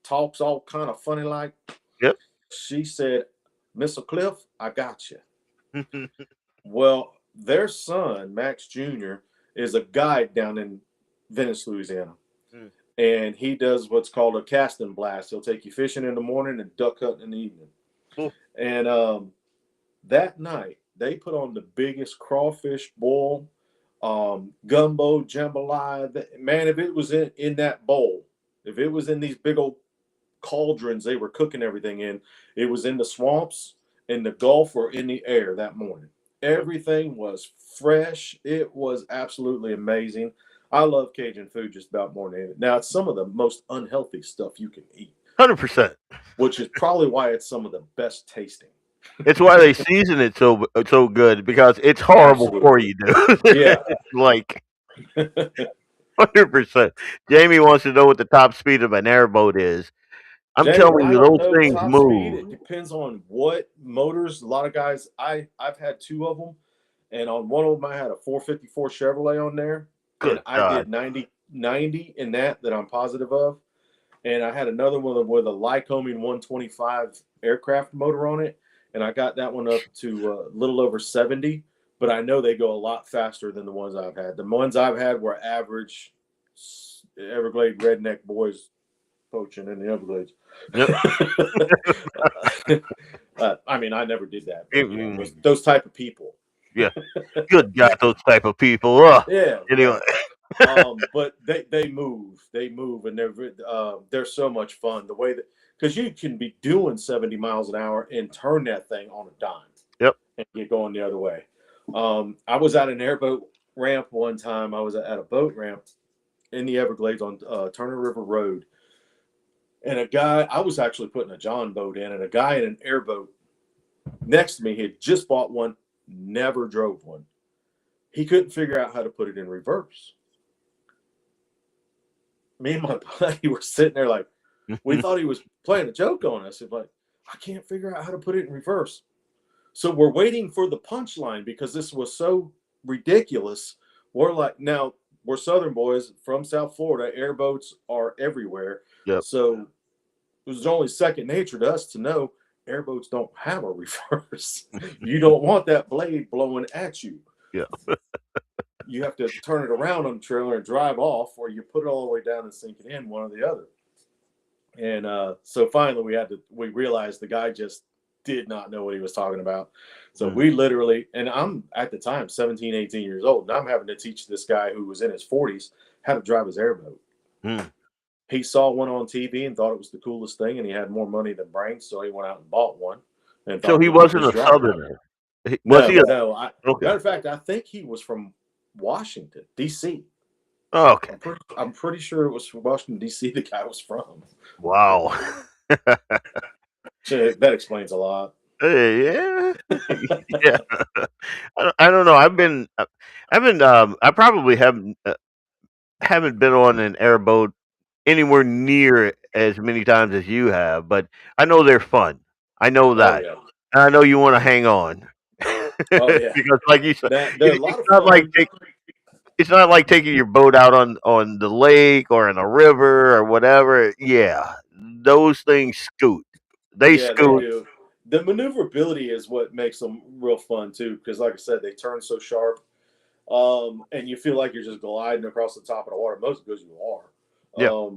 talks all kind of funny like. Yep. She said, "Mr. Cliff, I got you." Well, their son, Max Jr., is a guide down in Venice, Louisiana. And he does what's called a cast and blast. He'll take you fishing in the morning and duck hunting in the evening. Cool. And that night, they put on the biggest crawfish boil, gumbo, jambalaya. Man, if it was in that bowl, if it was in these big old cauldrons they were cooking everything in, it was in the swamps, in the Gulf, or in the air that morning. Everything was fresh. It was absolutely amazing. I love Cajun food just about more than anything. Now, it's some of the most unhealthy stuff you can eat. 100%. Which is probably why it's some of the best tasting. It's why they season it so good, because it's horrible for you, dude. Yeah. It's like 100%. Jamie wants to know what the top speed of an airboat is. I'm Jamie, telling I you, don't those know things top move. speed. It depends on what motors. A lot of guys, I've had two of them, and on one of them I had a 454 Chevrolet on there, Good and I God. did 90 in that I'm positive of. And I had another one with a Lycoming 125 aircraft motor on it, and I got that one up to a little over 70. But I know they go a lot faster than the ones I've had. The ones I've had were average Everglade redneck boys poaching in the Everglades. Yep. I mean, I never did that. But, Mm. those type of people. Yeah. Good God, those type of people. Ugh. Yeah. Anyway. But they move, and they're so much fun. The way that, because you can be doing 70 miles an hour and turn that thing on a dime. Yep. And get going the other way. I was at an airboat ramp one time. I was at a boat ramp in the Everglades on Turner River Road. And a guy, I was actually putting a John boat in, and a guy in an airboat next to me, he had just bought one, never drove one. He couldn't figure out how to put it in reverse. Me and my buddy were sitting there like, we thought he was playing a joke on us. It's like, I can't figure out how to put it in reverse. So we're waiting for the punchline because this was so ridiculous. We're like, now, we're Southern boys from South Florida. Airboats are everywhere. Yep. So it was only second nature to us to know airboats don't have a reverse. You don't want that blade blowing at you. Yeah. You have to turn it around on the trailer and drive off, or you put it all the way down and sink it in, one or the other. And so finally we realized the guy just did not know what he was talking about. So we literally, and I'm at the time 17, 18 years old, and I'm having to teach this guy who was in his 40s how to drive his airboat. He saw one on TV and thought it was the coolest thing, and he had more money than brains, so he went out and bought one. And so he wasn't a Southerner. No. Okay. Matter of fact, I think he was from Washington, D.C. Oh, okay. I'm pretty sure it was from Washington, D.C. the guy was from. Wow. So that explains a lot. Yeah. Yeah. I don't know. I probably haven't been on an airboat anywhere near as many times as you have, but I know they're fun. I know that. Oh, yeah. And I know you want to hang on. Oh, yeah. Because like you said, They're a lot of not fun. it's not like taking your boat out on the lake or in a river or whatever. Yeah. Those things scoot. They They scoot. do. The maneuverability is what makes them real fun too, because like I said, they turn so sharp, and you feel like you're just gliding across the top of the water. Most because you are. Yeah.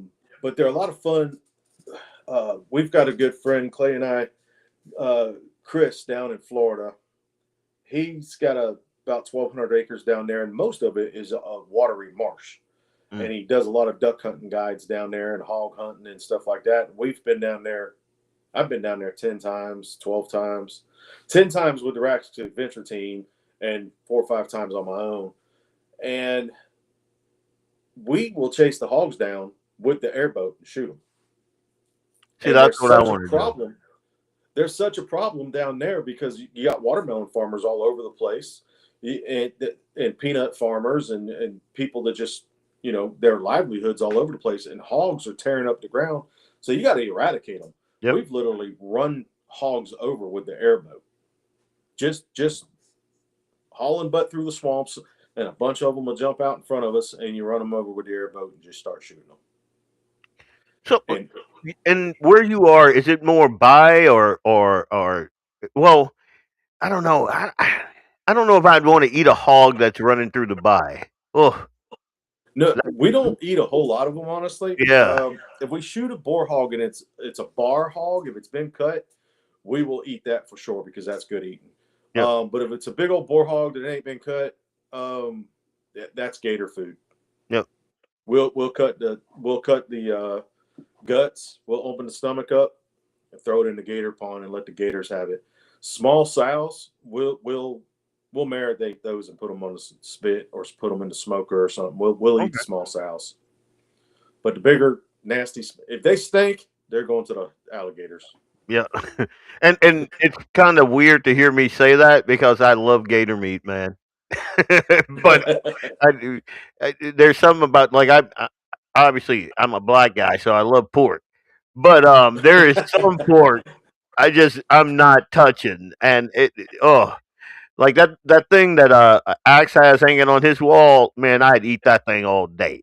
But they're a lot of fun. We've got a good friend, Clay and I, Chris, down in Florida. He's got about 1,200 acres down there, and most of it is a watery marsh. And he does a lot of duck hunting guides down there and hog hunting and stuff like that. We've been down there. I've been down there 10 times, 12 times, 10 times with the Rack Adventure team and 4 or 5 times on my own. and we will chase the hogs down with the airboat and shoot them. See, And that's there's what I such a want to do. problem. There's such a problem down there because you got watermelon farmers all over the place, and peanut farmers and people that just, their livelihoods all over the place, and hogs are tearing up the ground. So you got to eradicate them. Yep. We've literally run hogs over with the airboat. Just hauling butt through the swamps, and a bunch of them will jump out in front of us, and you run them over with the airboat and just start shooting them. So, and where you are, is it more by or well, I don't know. I don't know if I'd want to eat a hog that's running through the by. Oh, No, we don't eat a whole lot of them, honestly. Yeah. If we shoot a boar hog and it's a bar hog, if it's been cut, we will eat that for sure because that's good eating. Yep. But if it's a big old boar hog that ain't been cut, that's gator food. Yep. We'll cut the guts. We'll open the stomach up and throw it in the gator pond and let the gators have it. Small sows, we'll marinate those and put them on the spit or put them in the smoker or something. We'll eat the small sows. But the bigger, nasty, if they stink, they're going to the alligators. Yeah. And it's kind of weird to hear me say that because I love gator meat, man. But there's something about, like, obviously I'm a black guy, so I love pork. But there is some pork I'm not touching, and like that thing that Axe has hanging on his wall, man, I'd eat that thing all day.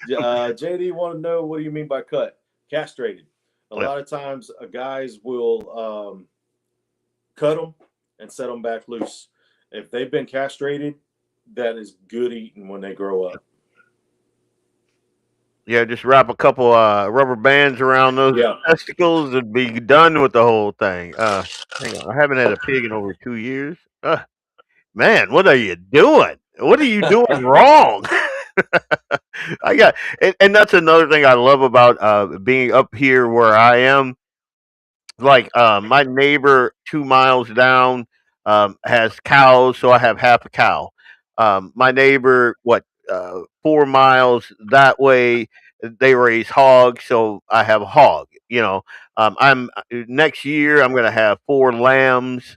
JD want to know, what do you mean by cut? Castrated. A lot of times, guys will cut them and set them back loose. If they've been castrated, that is good eating when they grow up. Yeah, just wrap a couple rubber bands around those testicles and be done with the whole thing. Hang on, I haven't had a pig in over 2 years. Man, what are you doing? What are you doing wrong? And that's another thing I love about being up here where I am. Like my neighbor 2 miles down has cows, so I have half a cow. My neighbor, 4 miles that way, they raise hogs, so I have a hog. I'm next year I'm gonna have 4 lambs.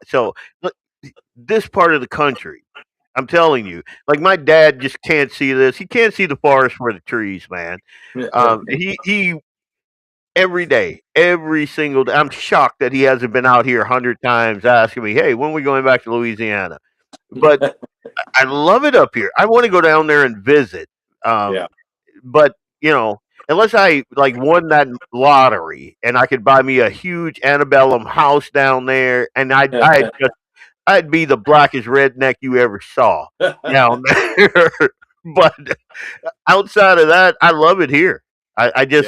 So this part of the country, I'm telling you, like my dad just can't see this. He can't see the forest for the trees, man. He every day, every single day. I'm shocked that he hasn't been out here 100 times asking me, "Hey, when are we going back to Louisiana?" But I love it up here. I want to go down there and visit. But unless I like won that lottery and I could buy me a huge antebellum house down there, and I'd be the blackest redneck you ever saw down there. But outside of that, I love it here. I did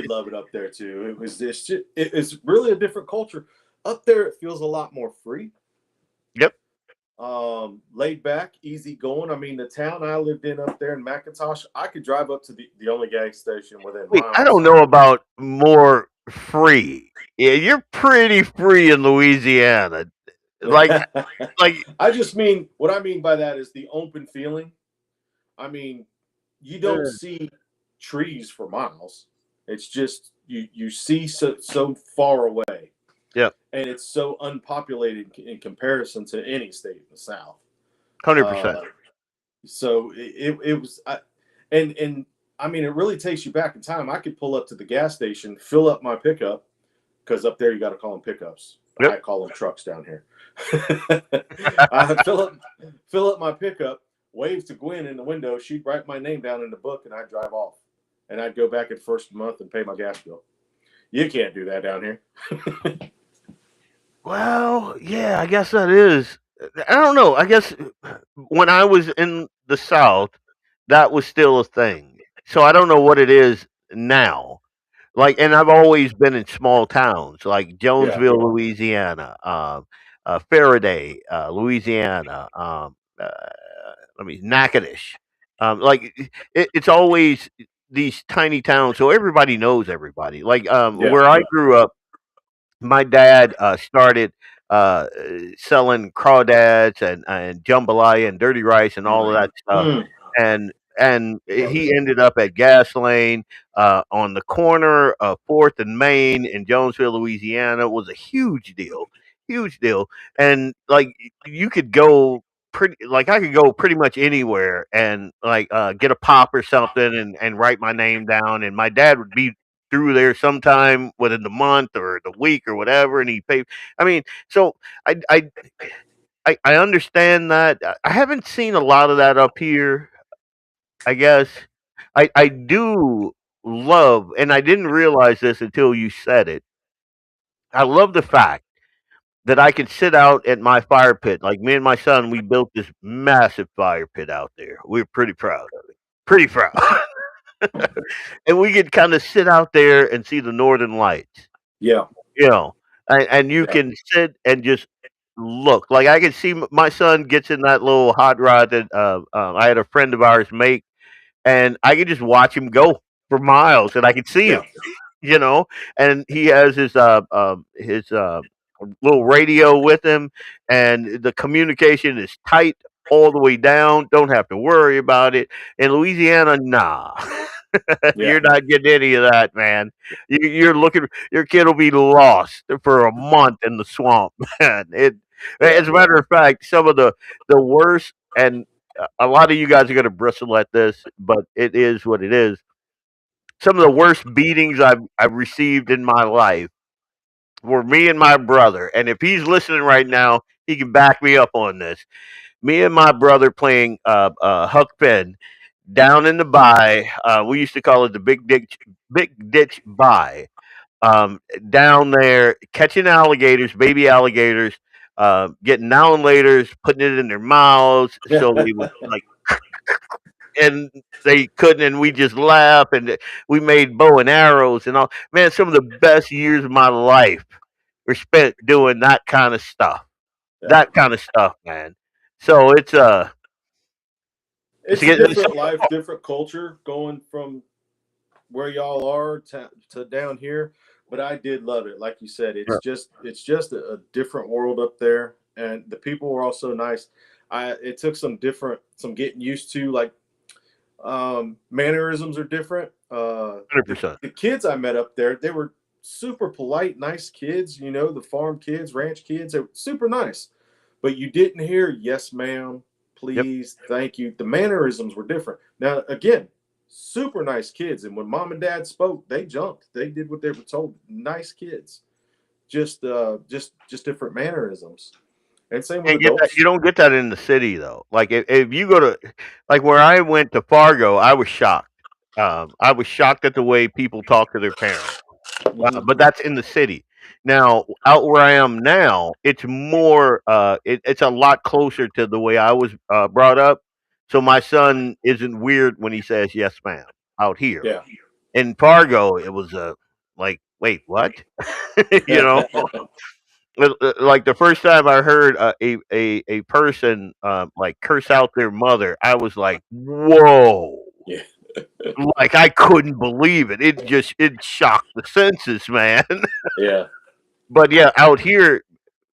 love it up there too. It's really a different culture. Up there, it feels a lot more free. Yep. Laid back, easy going. I mean, the town I lived in up there in McIntosh, I could drive up to the only gas station within miles. I don't know about more free. Yeah, you're pretty free in Louisiana. Like I just mean, what I mean by that is the open feeling. I mean, you don't see trees for miles. It's just you see so far away. Yeah. And it's so unpopulated in comparison to any state in the South. 100%. So it was, and I mean, it really takes you back in time. I could pull up to the gas station, fill up my pickup, because up there you got to call them pickups. Yep. I call them trucks down here. I fill up my pickup, wave to Gwen in the window. She'd write my name down in the book, and I'd drive off. And I'd go back at first month and pay my gas bill. You can't do that down here. Well, yeah, I guess that is. I don't know. I guess when I was in the South, that was still a thing. So I don't know what it is now. Like, and I've always been in small towns like Jonesville, Louisiana, Faraday, Louisiana, Natchitoches. It's always these tiny towns, so everybody knows everybody. Like where I grew up, my dad started selling crawdads and jambalaya and dirty rice and all of that stuff. Mm. And he ended up at Gas Lane on the corner of 4th and Main in Jonesville, Louisiana. It was a huge deal. And like you could go I could go pretty much anywhere and get a pop or something and write my name down, and my dad would be through there sometime within the month or the week or whatever, and he paid. I mean, so I I I understand that. I haven't seen a lot of that up here. I guess I do love, and I didn't realize this until you said it. I love the fact that I could sit out at my fire pit. Like me and my son, we built this massive fire pit out there. We're pretty proud of it. Pretty proud. And we could kind of sit out there and see the northern lights. Yeah. You know, and you Yeah. can sit and just look. Like I can see my son gets in that little hot rod that I had a friend of ours make, and I could just watch him go for miles, and I could see him. Yeah. And he has his little radio with him, and the communication is tight all the way down. Don't have to worry about it. In Louisiana, nah. Yeah. You're not getting any of that, man. You're looking. Your kid will be lost for a month in the swamp, man. As a matter of fact, some of the worst, and a lot of you guys are going to bristle at this, but it is what it is. Some of the worst beatings I've received in my life were me and my brother. And if he's listening right now, he can back me up on this. Me and my brother playing Huck Finn down in the Bay. We used to call it the Big Ditch Bay. Down there, catching alligators, baby alligators, getting alligators, putting it in their mouths, so they would like, and they couldn't, and we just laugh, and we made bow and arrows and all. Man, some of the best years of my life were spent doing that kind of stuff. Yeah. That kind of stuff, man. So It's a it's different life, different culture going from where y'all are to down here. But I did love it. Like you said, it's just a different world up there, and the people were also nice. It took some getting used to, like mannerisms are different. 100%. The kids I met up there, they were super polite, nice kids. The farm kids, ranch kids, they were super nice. But you didn't hear yes, ma'am, please, thank you. The mannerisms were different. Now, again, super nice kids, and when mom and dad spoke, they jumped. They did what they were told. Nice kids, just different mannerisms. And same with adults. You don't get that in the city though. Like if you go to, like where I went to Fargo, I was shocked. I was shocked at the way people talk to their parents. But that's in the city. Now, out where I am now, it's more. It's a lot closer to the way I was brought up. So my son isn't weird when he says yes, ma'am. Out here Yeah. in Fargo, it was like, wait, what? you know, like the first time I heard a person like curse out their mother, I was like, whoa. Yeah. Like I couldn't believe it. It shocked the senses, man. Yeah. But yeah, out here,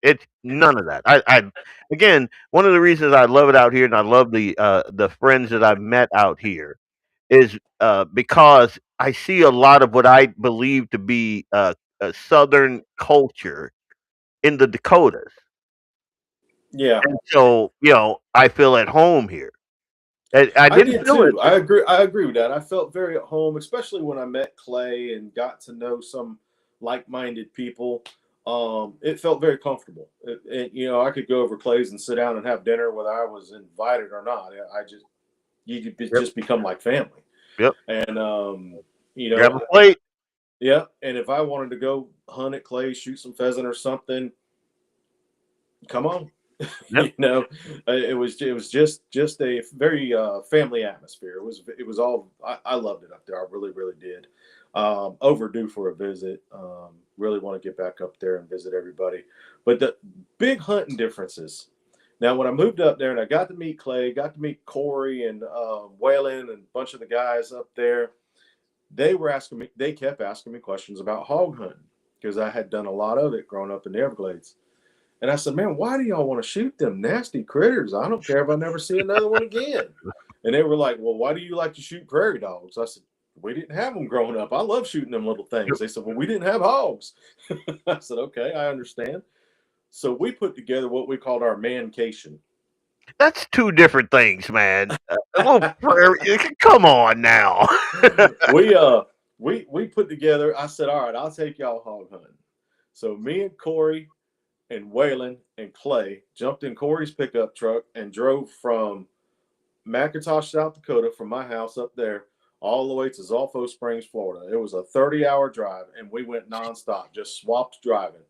it's none of that. I again, one of the reasons I love it out here, and I love the friends that I've met out here, is because I see a lot of what I believe to be a Southern culture in the Dakotas, Yeah. and so I feel at home here. And I I didn't did feel it. too. I agree with that. I felt very at home, especially when I met Clay and got to know some like-minded people. It felt very comfortable. I could go over Clay's and sit down and have dinner whether I was invited or not. You just become like family. Yep. And Grab a plate. yeah. And if I wanted to go hunt at Clay, shoot some pheasant or something, come on. Yep. It was just a very family atmosphere. It was all I loved it up there. I really, really did. Overdue for a visit. Really want to get back up there and visit everybody. But the big hunting differences. Now, when I moved up there and I got to meet Clay, got to meet Corey and Waylon and a bunch of the guys up there, they kept asking me questions about hog hunting because I had done a lot of it growing up in the Everglades. And I said, man, why do y'all want to shoot them nasty critters? I don't care if I never see another one again. And they were like, well, why do you like to shoot prairie dogs? I said, we didn't have them growing up. I love shooting them little things. They said, well, we didn't have hogs. I said, okay, I understand. So we put together what we called our mancation. That's two different things, man. Come on now. we put together. I said, all right, I'll take y'all hog hunting. So me and Corey and Waylon and Clay jumped in Corey's pickup truck and drove from McIntosh, South Dakota, from my house up there all the way to Zolfo Springs, Florida. It was a 30-hour drive, and we went nonstop, just swapped driving,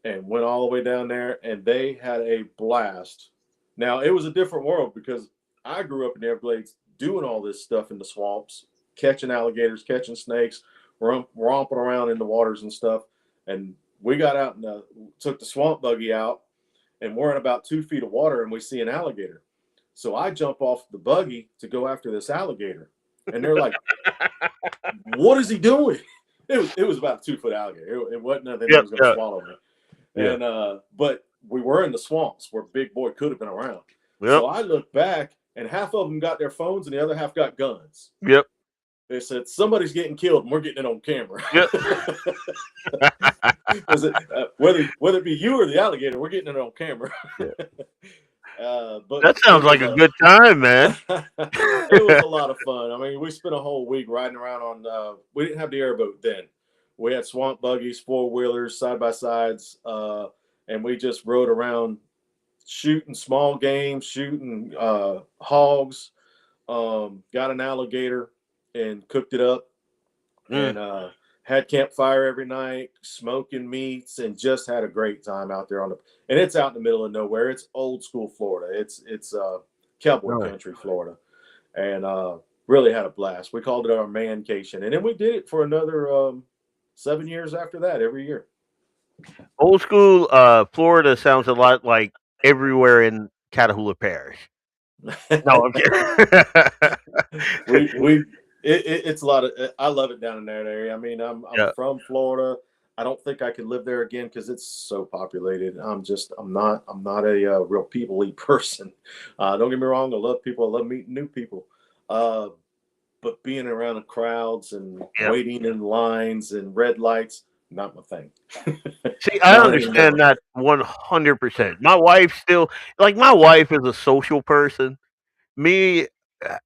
and went all the way down there, and they had a blast. Now, it was a different world because I grew up in the Everglades doing all this stuff in the swamps, catching alligators, catching snakes, romping around in the waters and stuff. And we got out and took the swamp buggy out, and we're in about 2 feet of water, and we see an alligator. So I jump off the buggy to go after this alligator. And they're like, what is he doing? It was about a 2-foot alligator. It wasn't nothing that was going to swallow me. Yeah. And but we were in the swamps where Big Boy could have been around. Yep. So I looked back, and half of them got their phones, and the other half got guns. Yep. They said, somebody's getting killed, and we're getting it on camera. Yep. Whether it be you or the alligator, we're getting it on camera. But that sounds like a good time, man. It was a lot of fun. I mean, we spent a whole week riding around on we didn't have the airboat then. We had swamp buggies, 4-wheelers, side-by-sides, and we just rode around shooting small game, shooting hogs, got an alligator and cooked it up, and had campfire every night, smoking meats, and just had a great time out there and it's out in the middle of nowhere. It's old school Florida. It's cowboy country, Florida, and really had a blast. We called it our mancation, and then we did it for another 7 years after that, every year. Old school Florida sounds a lot like everywhere in Catahoula Parish. No, I'm kidding. It's a lot of. I love it down in that area. I mean, I'm from Florida. I don't think I could live there again because it's so populated. I'm not a real people-y person. Don't get me wrong. I love people. I love meeting new people. But being around the crowds and waiting in lines and red lights, not my thing. See, I understand that 100%. My wife is a social person. Me,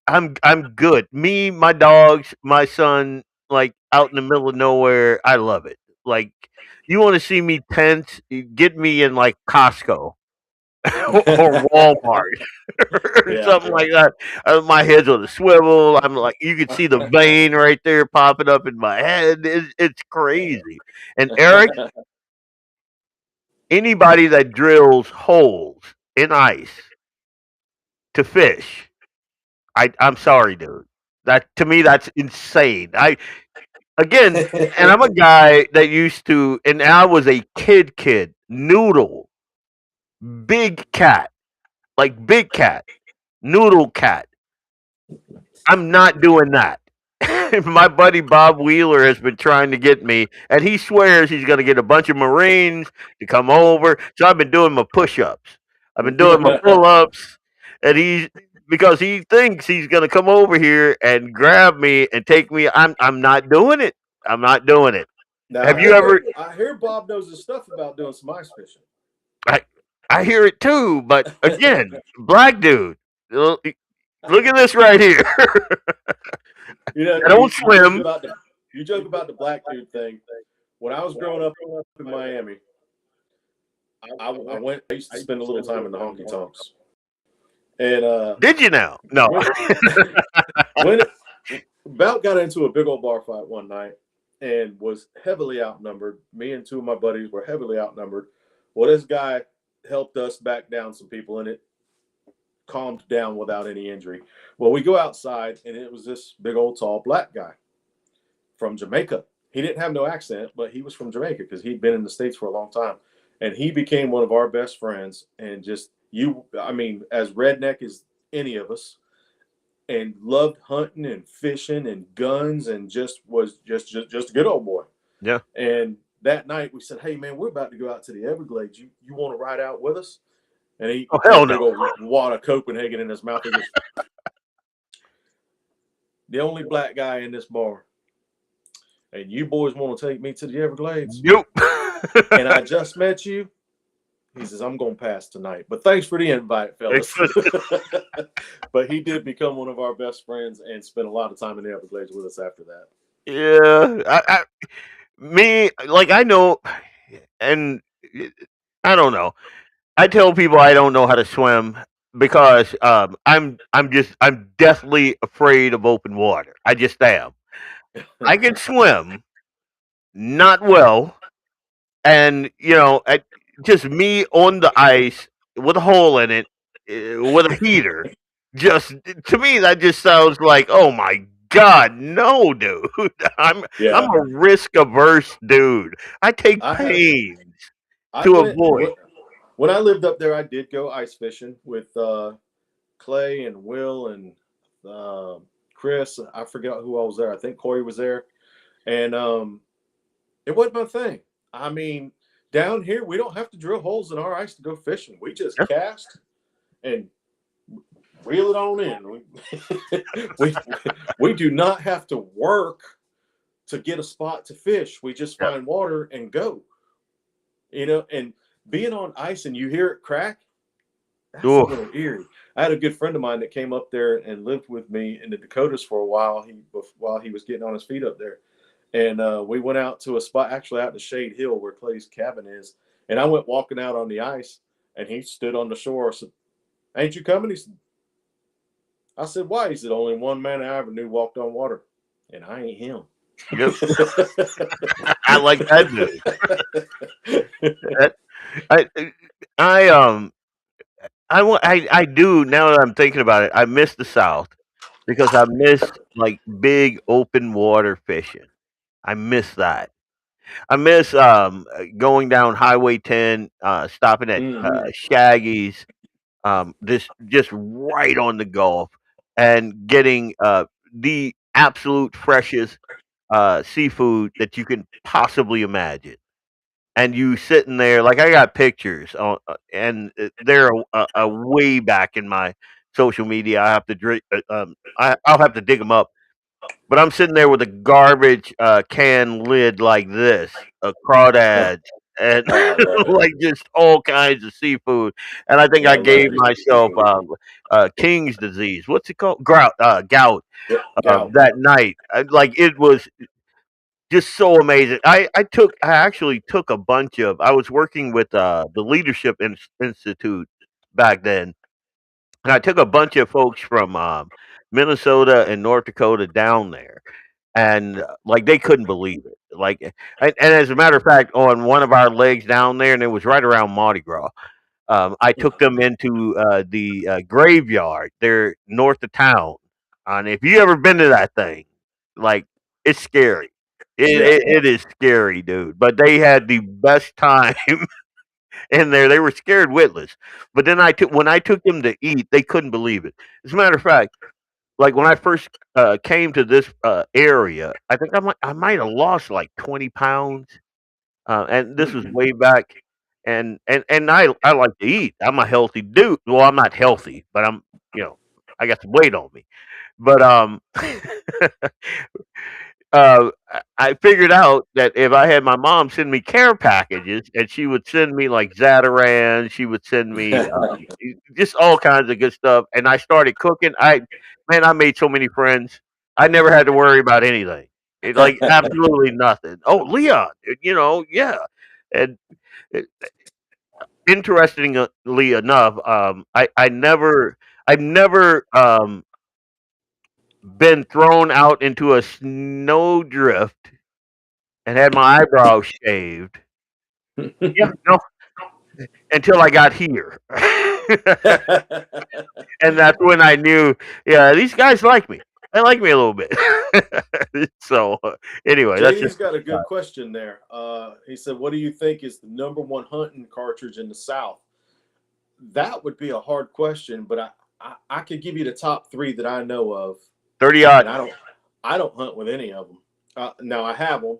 I'm good. Me, my dogs, my son, like out in the middle of nowhere, I love it. Like, you want to see me tense, get me in like Costco or Walmart or something like that. My head's on a swivel. I'm like, you can see the vein right there popping up in my head. It's crazy. And Eric, anybody that drills holes in ice to fish, I'm sorry, dude. That to me, that's insane. And I'm a guy that used to, and I was a kid, noodle, big cat, noodle cat. I'm not doing that. My buddy Bob Wheeler has been trying to get me, and he swears he's going to get a bunch of Marines to come over. So I've been doing my push-ups. I've been doing my pull-ups, and because he thinks he's going to come over here and grab me and take me. I'm not doing it. I'm not doing it. Now, have you ever? I hear Bob knows his stuff about doing some ice fishing. I hear it too, but again, black dude. Look at this right here. I don't swim. You joke about the black dude thing. When I was growing up in Miami, I used to spend a little time in the honky tonks. And did you now? No. When Bout got into a big old bar fight one night and was heavily outnumbered. Me and 2 of my buddies were heavily outnumbered. Well, this guy helped us back down some people, and it calmed down without any injury. Well, we go outside, and it was this big old tall black guy from Jamaica. He didn't have no accent, but he was from Jamaica because he'd been in the States for a long time. And he became one of our best friends, and as redneck as any of us, and loved hunting and fishing and guns, and just was just a good old boy. Yeah. And that night we said, "Hey man, we're about to go out to the Everglades. You want to ride out with us?" And he Oh, put hell a big no. old wad of Copenhagen in his mouth. He goes, "The only black guy in this bar, and you boys want to take me to the Everglades? Nope. And I just met you." He says, "I'm going to pass tonight, but thanks for the invite, fellas." But he did become one of our best friends and spent a lot of time in the Everglades with us after that. Yeah. I know, and I don't know. I tell people I don't know how to swim because I'm deathly afraid of open water. I just am. I can swim, not well, and just me on the ice with a hole in it, with a heater. Just to me, that just sounds like, oh my god, no, dude. I'm Yeah. a risk averse dude. I take pains to avoid. When I lived up there, I did go ice fishing with Clay and Will and Chris. I forgot who I was there. I think Corey was there. And it wasn't my thing. I mean, down here, we don't have to drill holes in our ice to go fishing. We just cast and reel it on in. We do not have to work to get a spot to fish. We just find water and go. And being on ice and you hear it crack, that's a little eerie. I had a good friend of mine that came up there and lived with me in the Dakotas for a while. While he was getting on his feet up there. And we went out to a spot actually out in the Shade Hill where Clay's cabin is. And I went walking out on the ice, and he stood on the shore. I said, "Ain't you coming?" He said, I said, "Why?" He said, "Only one man I ever knew walked on water, and I ain't him." Yep. I like that dude. I do, now that I'm thinking about it, I miss the South because I miss like big open water fishing. I miss that. I miss going down Highway 10, stopping at Shaggy's, just right on the Gulf, and getting the absolute freshest seafood that you can possibly imagine. And you sitting there, like I got pictures, and they're a way back in my social media. I have to I'll have to dig them up. But I'm sitting there with a garbage can lid like this, a crawdad, and like just all kinds of seafood. And I think I gave myself King's disease. What's it called? Gout. That night, like it was just so amazing. I actually took a bunch of. I was working with the Leadership Institute back then, and I took a bunch of folks from Minnesota and North Dakota down there, and like they couldn't believe it. Like, and as a matter of fact, on one of our legs down there, and it was right around Mardi Gras. I took them into the graveyard there north of town, and if you ever been to that thing, like it's scary. It is scary, dude. But they had the best time in there. They were scared witless. But then when I took them to eat, they couldn't believe it. As a matter of fact, like when I first came to this area, I think I might have lost like 20 pounds, and this was way back. And I like to eat. I'm a healthy dude. Well, I'm not healthy, but I got some weight on me. But I figured out that if I had my mom send me care packages, and she would send me like Zatarain, she would send me just all kinds of good stuff, and I started cooking. I made so many friends. I never had to worry about anything. Like absolutely nothing. Oh, Leon, yeah. And uh, interestingly enough, I've never been thrown out into a snowdrift and had my eyebrows shaved. Yeah, no, until I got here. And that's when I knew, yeah, these guys like me. They like me a little bit. So, anyway, that's JD's just got a good question there. He said, "What do you think is the number one hunting cartridge in the South?" That would be a hard question, but I could give you the top three that I know of. 30 And odd. I don't hunt with any of them. Now I have them.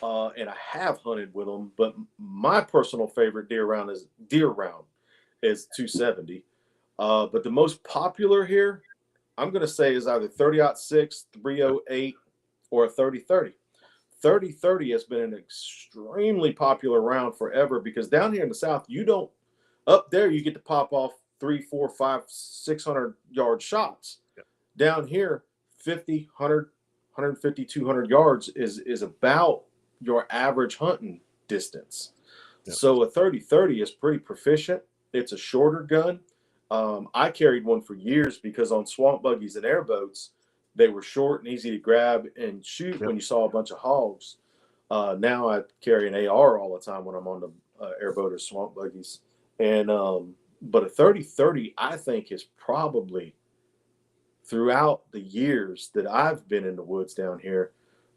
and I have hunted with them. But my personal favorite deer round is 270. But the most popular here, I'm going to say, is either 30-06, 308, or a 30-30. 30-30 has been an extremely popular round forever, because down here in the South, you don't, up there, you get to pop off 3, 4, 5, 600 yard shots. Yeah. Down here, 50, 100, 150, 200 yards is about your average hunting distance. Yeah. So a 30-30 is pretty proficient. It's a shorter gun. I carried one for years because on swamp buggies and airboats, they were short and easy to grab and shoot when you saw a bunch of hogs. Now I carry an AR all the time when I'm on the airboat or swamp buggies. And but a 30-30, I think, is probably, throughout the years that I've been in the woods down here,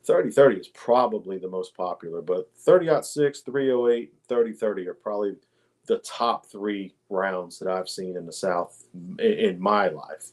30-30 is probably the most popular. But 30-06, 308, 30-30 are probably the top 3 rounds that I've seen in the South in my life.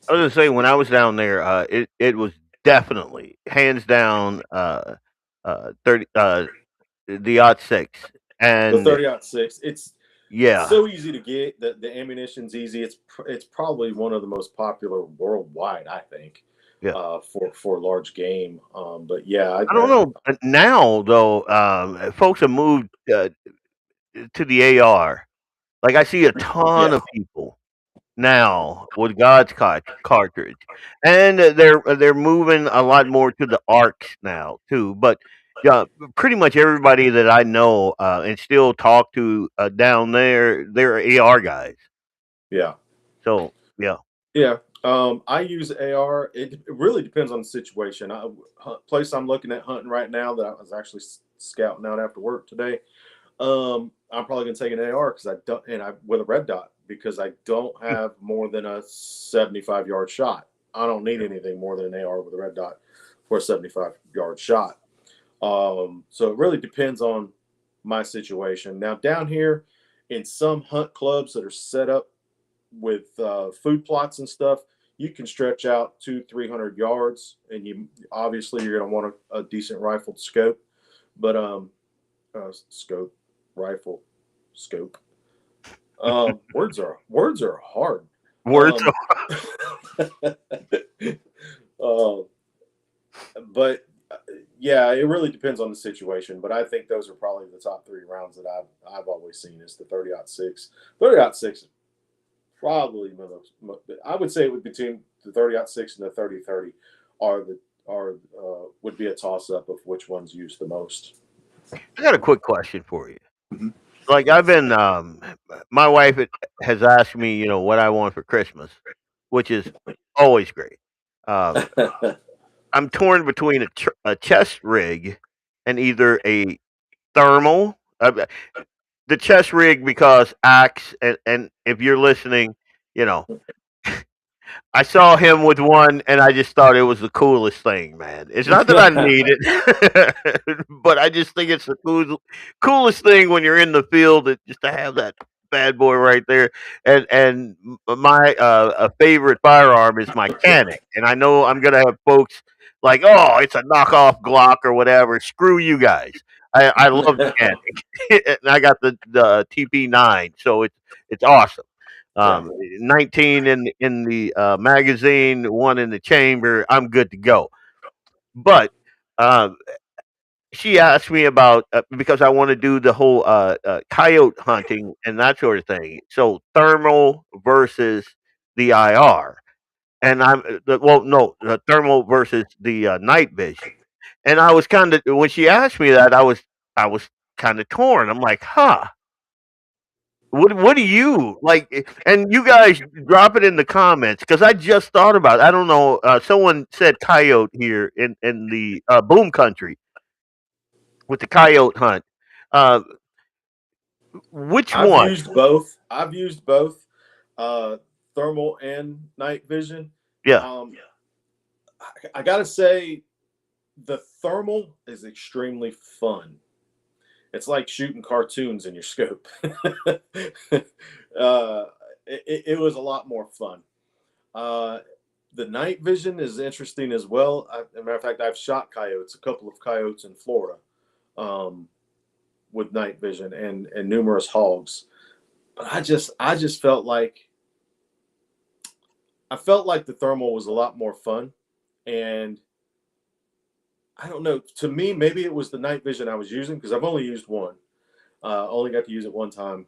I was gonna say, when I was down there, it was definitely hands down 30 the 06, The and 30-06, it's yeah, so easy to get. The ammunition's easy. It's probably one of the most popular worldwide, I think, yeah. for large game. But yeah, I don't know now though. Folks have moved to the AR. Like, I see a ton yeah, of people now with God's cartridge, and they're moving a lot more to the arcs now too. But yeah, pretty much everybody that I know and still talk to down there, they're AR guys. yeah. So yeah, Yeah, I use AR. It really depends on the situation. Place I'm looking at hunting right now that I was actually scouting out after work today. I'm probably gonna take an AR because I don't, and I with a red dot, because I don't have more than a 75-yard shot. I don't need anything more than an AR with a red dot for a 75-yard shot. So it really depends on my situation. Now down here, in some hunt clubs that are set up with food plots and stuff, you can stretch out 200-300 yards, and you obviously you're going to want a decent rifled scope. But scope, rifle, scope. Words are hard. words. Uh, but yeah, it really depends on the situation. But I think those are probably the top 3 rounds that I've always seen is the 30-06. 30-06 is probably I would say it would between the 30-06 and the 30-30 would be a toss up of which one's used the most. I got a quick question for you. Mm-hmm. Like, I've been, my wife has asked me, what I want for Christmas, which is always great. I'm torn between a chest rig and either a thermal. The chest rig because Axe, and if you're listening, you know, I saw him with one, and I just thought it was the coolest thing, man. It's not that I need it, but I just think it's the coolest thing when you're in the field, just to have that bad boy right there. And my a favorite firearm is my Canic, and I know I'm gonna have folks like, oh, it's a knockoff Glock or whatever. Screw you guys. I love the Canic, and I got the TP9, so it's awesome. Yeah. 19 in the magazine, 1 in the chamber. I'm good to go. But um, she asked me about because I want to do the whole coyote hunting and that sort of thing. So thermal versus the IR, and the thermal versus the night vision. And I was kind of, when she asked me that, I was kind of torn. I'm like, huh. What do you like? And you guys drop it in the comments because I just thought about it. I don't know. Someone said coyote here in the boom country with the coyote hunt. Uh, which I've one? used both. I've used both, thermal and night vision. Yeah. I gotta say, the thermal is extremely fun. It's like shooting cartoons in your scope. It was a lot more fun. the night vision is interesting as well. As a matter of fact, I've shot coyotes, a couple of coyotes in Florida, with night vision and numerous hogs. But I just felt like the thermal was a lot more fun, and I don't know. To me, maybe it was the night vision I was using because I've only used one. Only got to use it one time.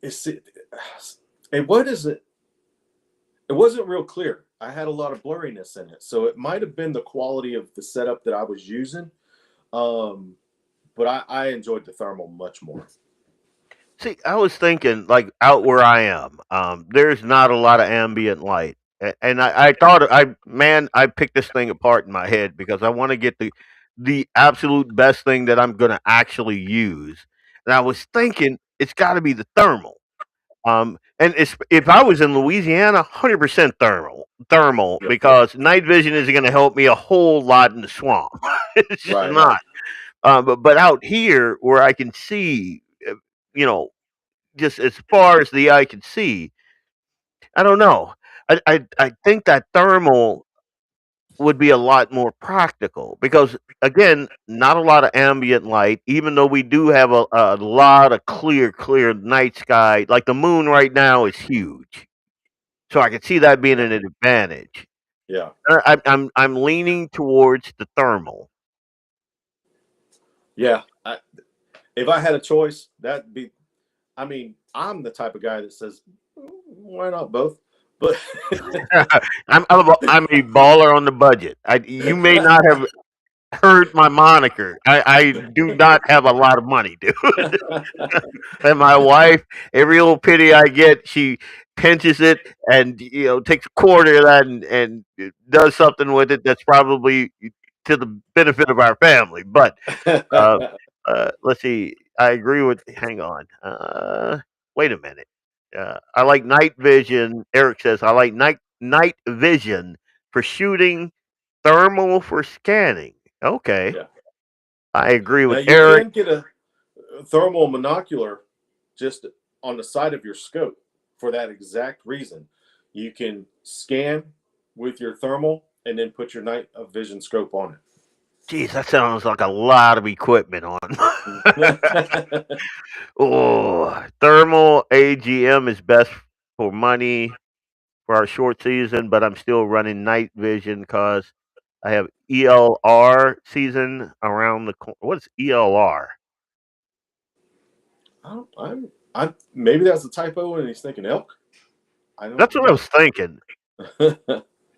And what is it? It wasn't real clear. I had a lot of blurriness in it, so it might have been the quality of the setup that I was using. But I enjoyed the thermal much more. See, I was thinking, like, out where I am, there's not a lot of ambient light. And I thought, I picked this thing apart in my head because I want to get the absolute best thing that I'm going to actually use. And I was thinking it's got to be the thermal. And if I was in Louisiana, 100% thermal, Yep. because night vision isn't going to help me a whole lot in the swamp. It's just Right. not. But out here where I can see, you know, just as far as the eye can see, I don't know. I think that thermal would be a lot more practical because, again, not a lot of ambient light. Even though we do have a lot of clear night sky, like the moon right now is huge, so I can see that being an advantage. Yeah. I'm leaning towards the thermal. Yeah. If I had a choice, that'd be. I mean, I'm the type of guy that says, why not both? But I'm a baller on the budget. You may not have heard my moniker. I do not have a lot of money, dude. And my wife, every little penny I get, she pinches it and takes a quarter of that and does something with it that's probably to the benefit of our family. But let's see. I agree with. Hang on. Wait a minute. I like night vision. Eric says I like night vision for shooting, thermal for scanning. Okay, yeah. I agree Now with you Eric. can get a thermal monocular just on the side of your scope for that exact reason. You can scan with your thermal and then put your night vision scope on Geez, that sounds like a lot of equipment on. it. Oh, thermal AGM is best for money for our short season, but I'm still running night vision because I have ELR season around the corner. What is ELR? I'm maybe that's a typo and he's thinking elk. I don't That's what I was thinking. know.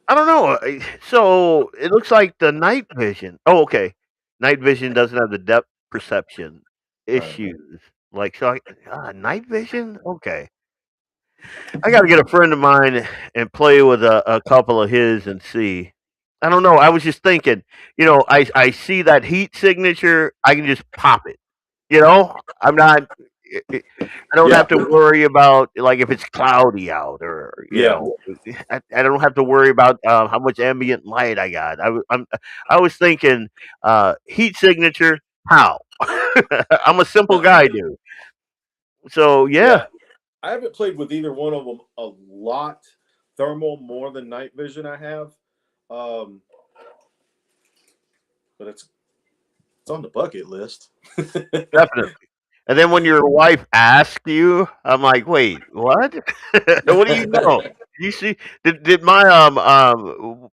I don't know. So it looks like the night vision. Oh, okay. Night vision doesn't have the depth perception Right. issues. Like, so night vision? Okay. I got to get a friend of mine and play with a couple of his and see. I don't know. I was just thinking, I see that heat signature. I can just pop it. I'm not. I don't have Yeah. to worry about like if it's cloudy out or Yeah. I don't have to worry about how much ambient light I got. I was thinking heat signature. How? I'm a simple guy, dude. So yeah. Yeah. I haven't played with either one of them a lot. Thermal more than night vision I have. But it's on the bucket list. Definitely. And then when your wife asks you, I'm like, wait, what? What do you know? You see, did my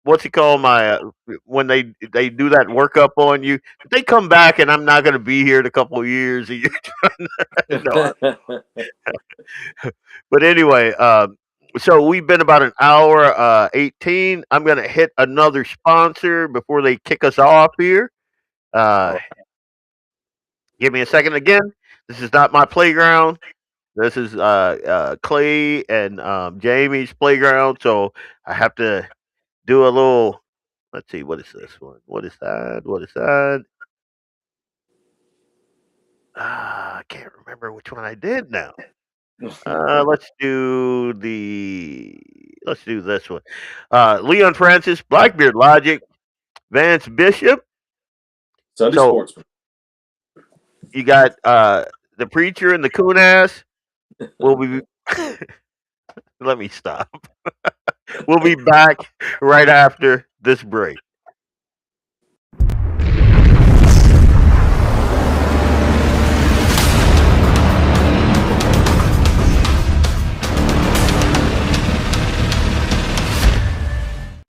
what's it called? My when they do that workup on you, did they come back and I'm not going to be here in a couple of years. And no. But anyway, so we've been about an hour 18. I'm going to hit another sponsor before they kick us off here. Give me a second again. This is not my playground. This is Clay and Jamie's playground. So I have to do a little. Let's see. What is this one? What is that? What is that? I can't remember which one I did now. Let's do this one. Leon Francis, Blackbeard Logic, Vance Bishop. Sunday So Sportsman. you got the preacher and the coon ass. Will be. Let me stop. We'll be back right after this break.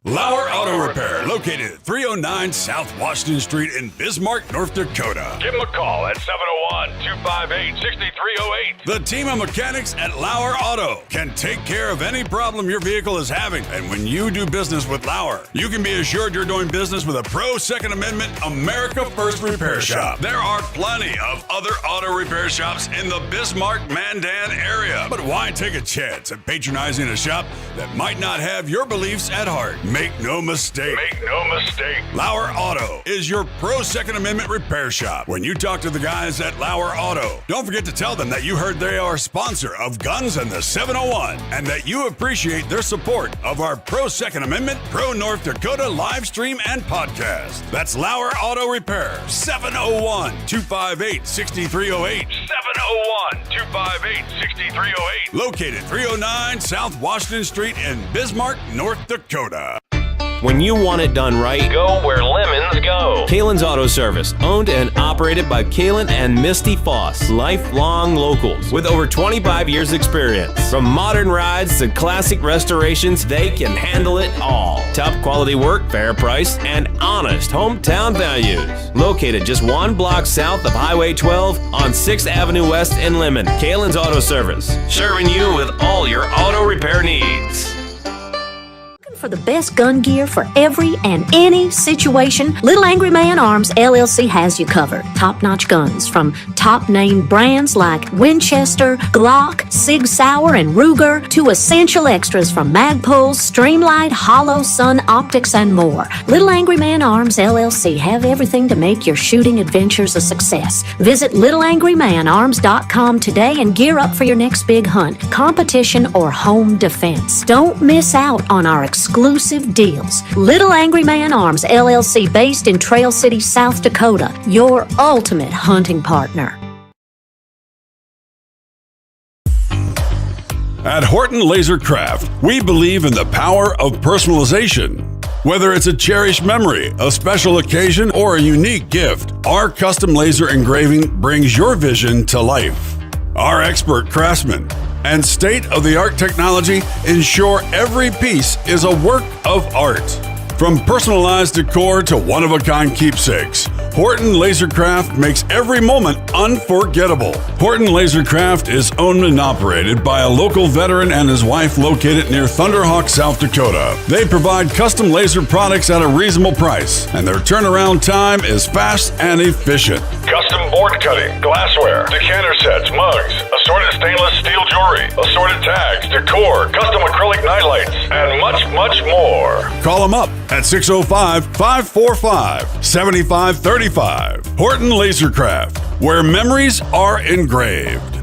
Lauer Auto Repair, located at 309 South Washington Street in Bismarck, North Dakota. Give them a call at 701-258-6308. The team of mechanics at Lauer Auto can take care of any problem your vehicle is having. And when you do business with Lauer, you can be assured you're doing business with a pro Second Amendment America First repair shop. There are plenty of other auto repair shops in the Bismarck-Mandan area. But why take a chance at patronizing a shop that might not have your beliefs at heart? Make no mistake. Make no mistake. Lauer Auto is your pro Second Amendment repair shop. When you talk to the guys at Lauer Auto, don't forget to tell them that you heard they are a sponsor of Guns and the 701 and that you appreciate their support of our pro Second Amendment, pro North Dakota live stream and podcast. That's Lauer Auto Repair, 701-258-6308. 701-258-6308. Located 309 South Washington Street in Bismarck, North Dakota. When you want it done right, Go where lemons go. Kalon's Auto Service, owned and operated by Kalon and Misty Foss, lifelong locals with over 25 years experience. From modern rides to classic restorations, they can handle it all. Top quality work, fair price, and honest hometown values. Located just one block south of Highway 12 on 6th Avenue West in Lemmon, Kalon's Auto Service, serving you with all your auto repair needs. For the best gun gear for every and any situation, Little Angry Man Arms LLC has you covered. Top-notch guns from top-name brands like Winchester, Glock, Sig Sauer, and Ruger to essential extras from Magpul, Streamlight, Hollow, Sun Optics, and more. Little Angry Man Arms LLC have everything to make your shooting adventures a success. Visit littleangrymanarms.com today and gear up for your next big hunt, competition, or home defense. Don't miss out on our exclusive deals. Little Angry Man Arms LLC, based in Trail City, South Dakota, your ultimate hunting partner. At Horton LaserCraft, we believe in the power of personalization. Whether it's a cherished memory, a special occasion, or a unique gift, our custom laser engraving brings your vision to life. Our expert craftsmen and state-of-the-art technology ensure every piece is a work of art. From personalized decor to one-of-a-kind keepsakes, Horton LaserCraft makes every moment unforgettable. Horton LaserCraft is owned and operated by a local veteran and his wife located near Thunderhawk, South Dakota. They provide custom laser products at a reasonable price, and their turnaround time is fast and efficient. Custom board cutting, glassware, decanter sets, mugs, assorted stainless steel jewelry, assorted tags, decor, custom acrylic nightlights, and much, much more. Call them up at 605-545-7535. Horton LaserCraft, where memories are engraved.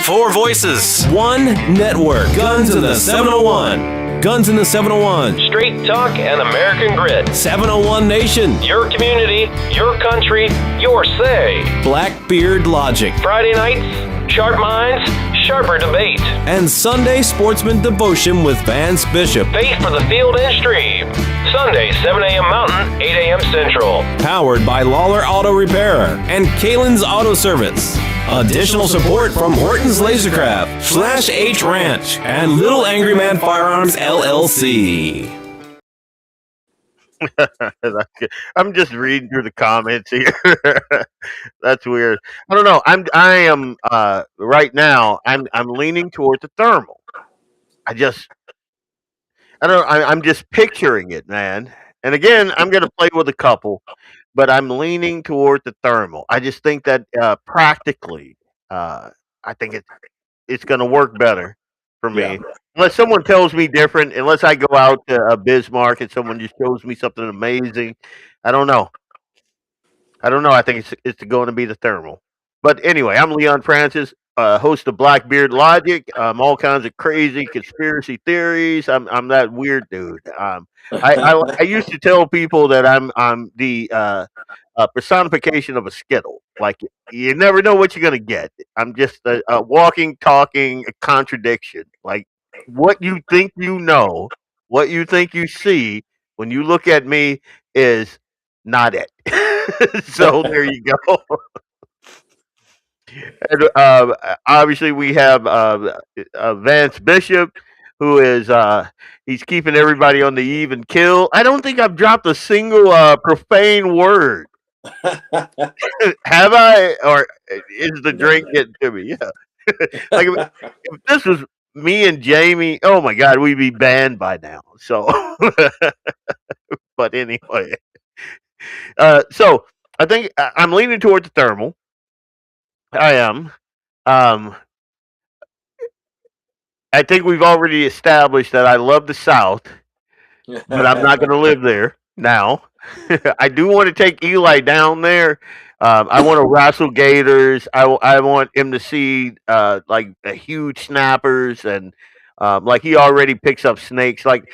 Four voices, one network. Guns in the 701. Guns in the 701. Straight talk and American grit. 701 Nation. Your community, your country, your say. Blackbeard Logic. Friday nights, sharp minds, sharper debate. And Sunday Sportsman Devotion with Vance Bishop. Faith for the field and stream. Sunday, 7 a.m. Mountain, 8 a.m. Central. Powered by LAUER Auto Repair and Kalon's Auto Service. Additional support from Horton's LaserCraft, Slash H Ranch, and Little Angry Man Firearms LLC. I'm just reading through the comments here. That's weird. I don't know. I am right now. I'm leaning toward the thermal. I'm just picturing it, man. And again, I'm going to play with a couple, but I'm leaning toward the thermal. I just think that practically, I think it's going to work better for me. Yeah. Unless someone tells me different, unless I go out to Bismarck and someone just shows me something amazing. I don't know. I think it's going to be the thermal. But anyway, I'm Leon Francis, host of Blackbeard Logic, all kinds of crazy conspiracy theories. I'm that weird dude. I used to tell people that I'm the personification of a Skittle. Like you never know what you're gonna get. I'm just a walking, talking contradiction. Like what you think you know, what you think you see when you look at me is not it. So there you go. And, obviously, we have Vance Bishop, who is he's keeping everybody on the even kill. I don't think I've dropped a single profane word. Have I? Or is the drink getting to me? Yeah. Like if this was me and Jamie, oh my God, we'd be banned by now. So, but anyway, so I think I'm leaning towards the thermal. I am. Um, I think we've already established that I love the South, but I'm not going to live there now. I do want to take Eli down there. I want to wrestle gators. I want him to see like huge snappers and like he already picks up snakes. Like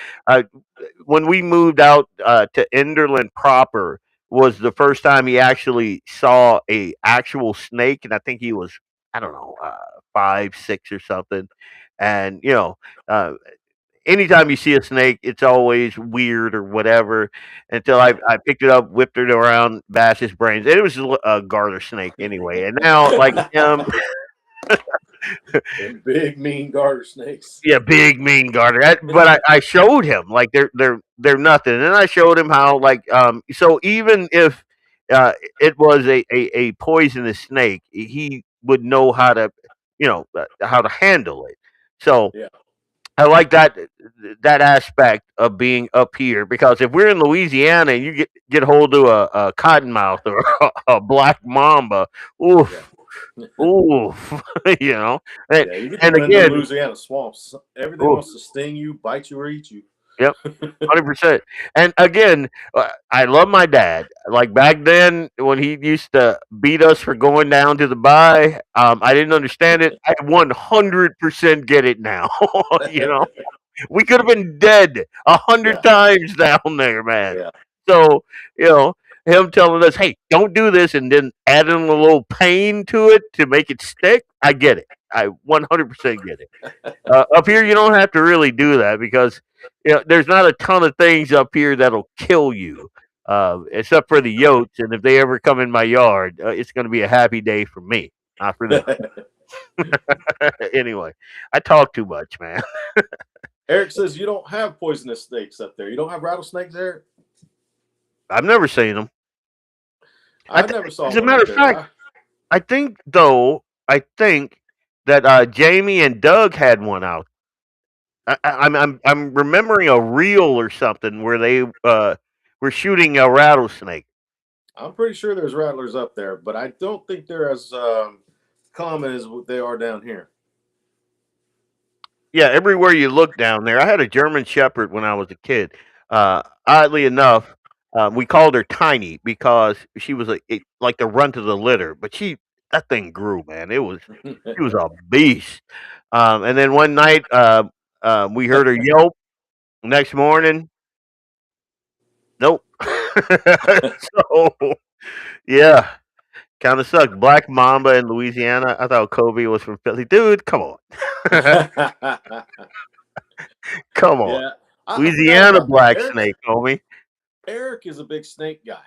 when we moved out to Enderlin proper was the first time he actually saw a actual snake, and I think he was I don't know 5, 6 or something. And uh, anytime you see a snake, it's always weird or whatever. Until I picked it up, whipped it around, bashed his brains. It was a garter snake anyway. And now, like And big mean garter snakes. yeah, big mean garter. But I showed him like they're nothing, and I showed him how like so even if it was a poisonous snake, he would know how to handle it. So Yeah. I like that aspect of being up here because if we're in Louisiana and you get hold of a cottonmouth or a black mamba, oof, oof, you know. And, Yeah, you get to and run into again, Louisiana swamps. Everything oof, wants to sting you, bite you, or eat you. yep, 100%. And again, I love my dad. Like back then when he used to beat us for going down to the buy, I didn't understand it. I 100% get it now. you know. We could have been dead a hundred Yeah, times down there, man. yeah. So, you know, him telling us, hey, don't do this, and then adding a little pain to it to make it stick, I get it. I 100% get it. Up here, you don't have to really do that because, there's not a ton of things up here that'll kill you, except for the yotes. And if they ever come in my yard, it's going to be a happy day for me, not for them. Anyway, I talk too much, man. Eric says you don't have poisonous snakes up there. You don't have rattlesnakes there? I've never seen them. I never saw As a one matter up of there. fact, I think that Jamie and Doug had one out. I'm remembering a reel or something where they were shooting a rattlesnake. I'm pretty sure there's rattlers up there, but I don't think they're as common as what they are down here. Yeah, everywhere you look down there. I had a German Shepherd when I was a kid. Oddly enough, we called her Tiny because she was like the runt of the litter, but that thing grew, man. She was a beast. And then one night, we heard her yelp. Next morning, nope. So yeah, kind of sucked. Black Mamba in Louisiana. I thought Kobe was from Philly. Dude, come on, come on. Yeah, I forgot Louisiana about that. black snake, homie. Eric is a big snake guy.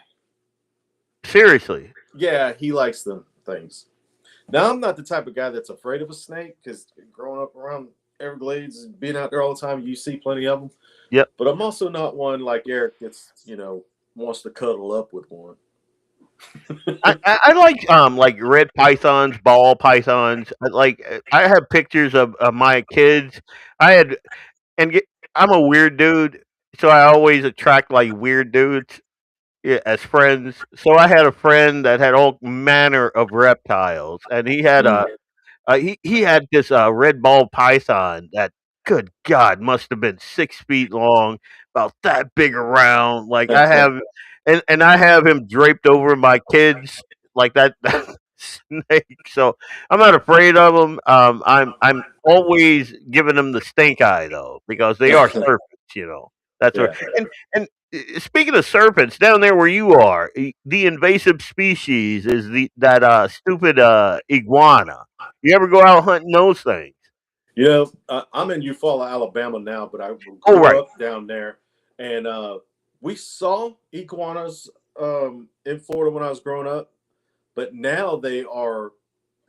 Seriously. Yeah, he likes them things. Now, I'm not the type of guy that's afraid of a snake because growing up around Everglades and being out there all the time, you see plenty of them. Yep. But I'm also not one like Eric that's, wants to cuddle up with one. I like red pythons, ball pythons. I have pictures of my kids. I had and get, I'm a weird dude, so I always attract like weird dudes. Yeah, as friends. So I had a friend that had all manner of reptiles, and he had he had this red ball python that, good God, must have been 6 feet long, about that big around. Like I have, and I have him draped over my kids like that. snake. So I'm not afraid of them. I'm always giving them the stink eye though, because they are serpents. That's what. Yeah. And speaking of serpents, down there where you are, the invasive species is that stupid iguana. You ever go out hunting those things? I'm in Eufaula, Alabama now, but I Oh, grew right. up down there, and we saw iguanas in Florida when I was growing up, but now they are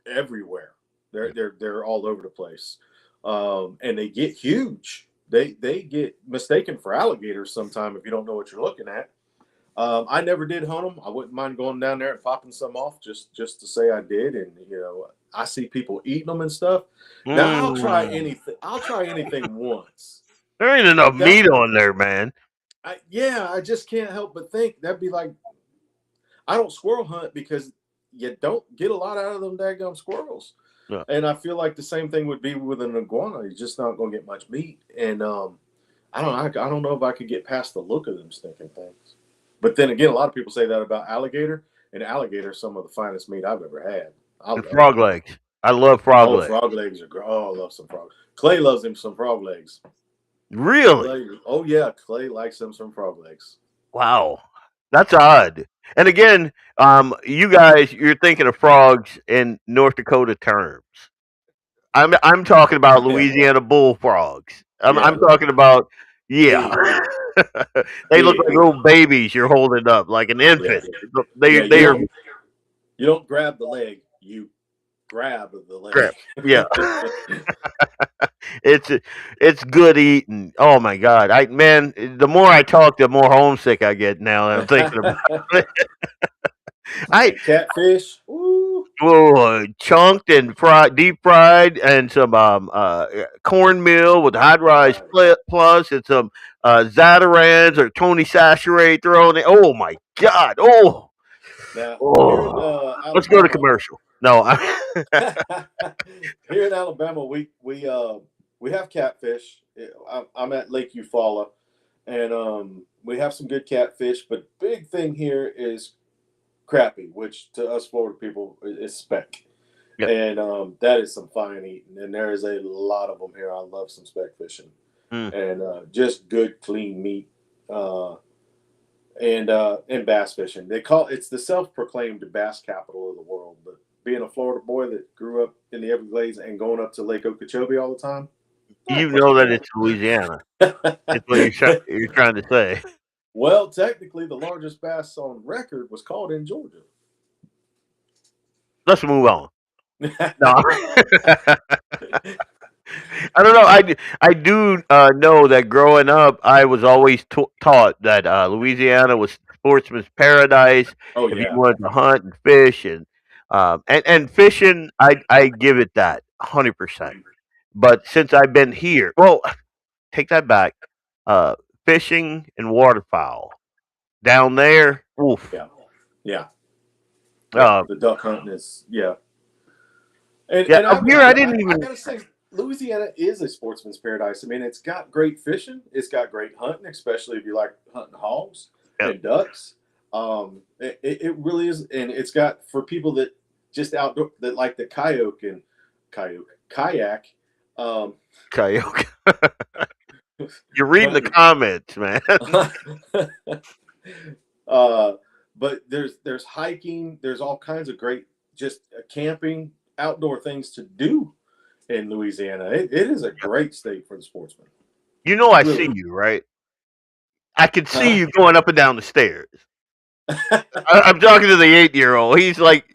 everywhere. They're all over the place, and they get huge. They get mistaken for alligators sometime if you don't know what you're looking at. I never did hunt them. I wouldn't mind going down there and popping some off just to say I did. And I see people eating them and stuff. Now I'll try anything. I'll try anything once. There ain't enough meat on there, man. I just can't help but think that'd be like, I don't squirrel hunt because you don't get a lot out of them daggum squirrels. Yeah. And I feel like the same thing would be with an iguana. You're just not going to get much meat. And I don't know if I could get past the look of them stinking things. But then again, a lot of people say that about alligator, and alligator is some of the finest meat I've ever had. And frog legs. I love frog legs. Frog legs are great. Oh, I love some frog. Clay loves him some frog legs. Really? Oh yeah, Clay likes him some frog legs. Wow, that's odd. And again, you guys, you're thinking of frogs in North Dakota terms. I'm talking about Louisiana bullfrogs. I'm talking about they look like little babies you're holding up like an infant. They are. You don't grab the leg, you grab the leg. Yeah. It's good eating. Oh my God. The more I talk, the more homesick I get now. I'm thinking about it. Catfish. Chunked and fried, deep fried, and some cornmeal with hot rice plus, and some Zatarans or Tony Sachere thrown in. Oh my God. Let's go to commercial. No. Here in Alabama, we have catfish. I'm at Lake Eufaula, and we have some good catfish. But big thing here is crappie, which to us Florida people is speck. Yep. And that is some fine eating, and there is a lot of them here. I love some speck fishing, and just good clean meat. And bass fishing. It's the self-proclaimed bass capital of the world. But being a Florida boy that grew up in the Everglades and going up to Lake Okeechobee all the time, you know that it's Louisiana. That's what you're trying to say. Well, technically, the largest bass on record was caught in Georgia. Let's move on. No. I don't know. I do know that growing up, I was always taught that Louisiana was sportsman's paradise. Oh, if you wanted to hunt and fish and fishing, I give it that 100%. But since I've been here, well, take that back. Fishing and waterfowl down there. Oof. Yeah. The duck hunting is And up here, I didn't even. I gotta say, Louisiana is a sportsman's paradise. I mean, it's got great fishing. It's got great hunting, especially if you like hunting hogs and ducks. It really is, and it's got for people that just outdoor that like the kayak. Kayak. You're reading the comments, man. But there's hiking. There's all kinds of great just camping, outdoor things to do in Louisiana. It is a great state for the sportsman. I see you, right? I can see you going up and down the stairs. I'm talking to the 8-year-old. He's like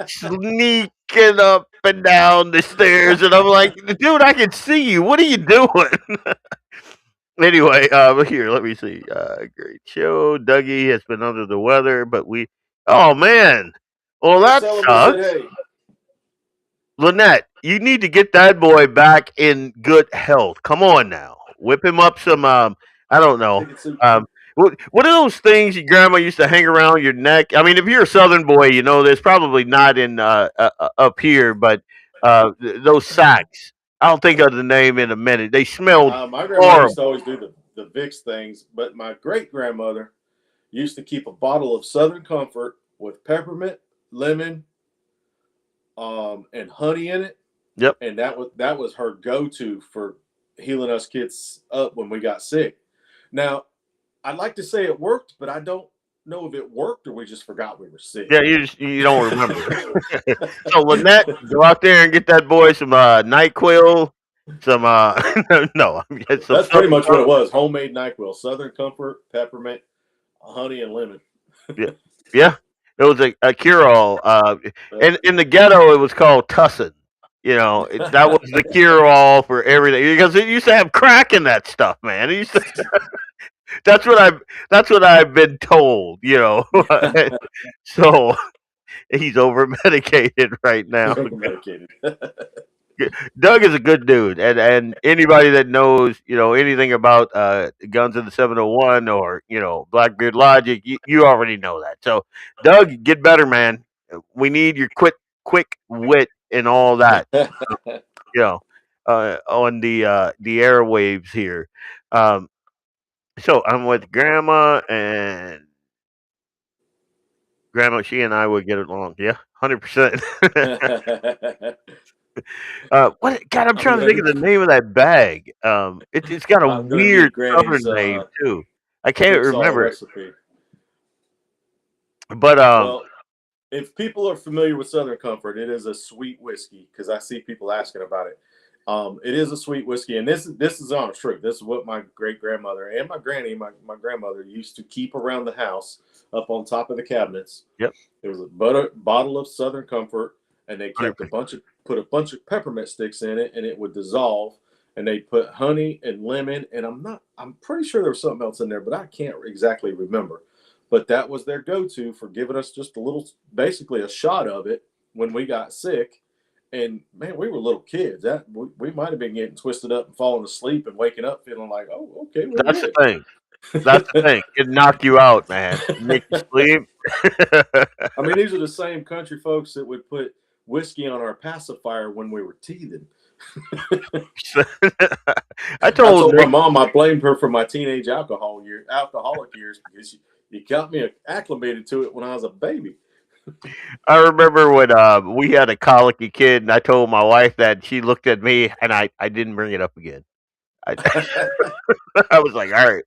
sneaking up and down the stairs, and I'm like, dude, I can see you. What are you doing? Anyway, here, let me see. Great show. Dougie has been under the weather, but oh man. Well, that sucks. Lynette, you need to get that boy back in good health. Come on now. Whip him up some, I don't know. What are those things your grandma used to hang around your neck? I mean, if you're a Southern boy, you know there's probably not in up here, but those sacks. I'll think of the name in a minute. They smell my grandma used to always do the Vicks things, but my great-grandmother used to keep a bottle of Southern Comfort with peppermint, lemon, and honey in it. Yep. And that was her go-to for healing us kids up when we got sick. Now, I'd like to say it worked, but I don't know if it worked or we just forgot we were sick. Yeah, you don't remember. So Lynette, go out there and get that boy some NyQuil, some no, That's pretty much what it was. Homemade NyQuil, Southern Comfort, peppermint, honey, and lemon. Yeah. It was a cure-all. In the ghetto, it was called Tussin. You know, that was the cure-all for everything because it used to have crack in that stuff, man. It used to, that's what I've been told. You know, so he's over medicated right now. Doug is a good dude, and anybody that knows, you know, anything about Guns in the 701 or, you know, Blackbeard Logic, you already know that. So, Doug, get better, man. We need your quick wit and all that, you know, on the airwaves here. So I'm with Grandma, and Grandma, she and I would get along. Yeah, 100%. What? God, I'm trying to think of the name of that bag. It's got a weird southern name too. I can't remember it. But well, if people are familiar with Southern Comfort, it is a sweet whiskey because I see people asking about it. It is a sweet whiskey, and this is honest truth. This is what my great grandmother and my granny, my grandmother, used to keep around the house up on top of the cabinets. Yep. There was a bottle of Southern Comfort, and they kept put a bunch of peppermint sticks in it, and it would dissolve. And they put honey and lemon, and I'm pretty sure there was something else in there, but I can't exactly remember. But that was their go-to for giving us just a little, basically a shot of it when we got sick. And man, we were little kids. That we might have been getting twisted up and falling asleep and waking up feeling like, oh, okay. That's the thing. That's the thing. It knocked you out, man. Make you sleep. I mean, these are the same country folks that would put whiskey on our pacifier when we were teething. I told my mom I blamed her for my teenage alcoholic years because you got me acclimated to it when I was a baby. I remember when we had a colicky kid, and I told my wife that. She looked at me, and I didn't bring it up again. I was like, all right.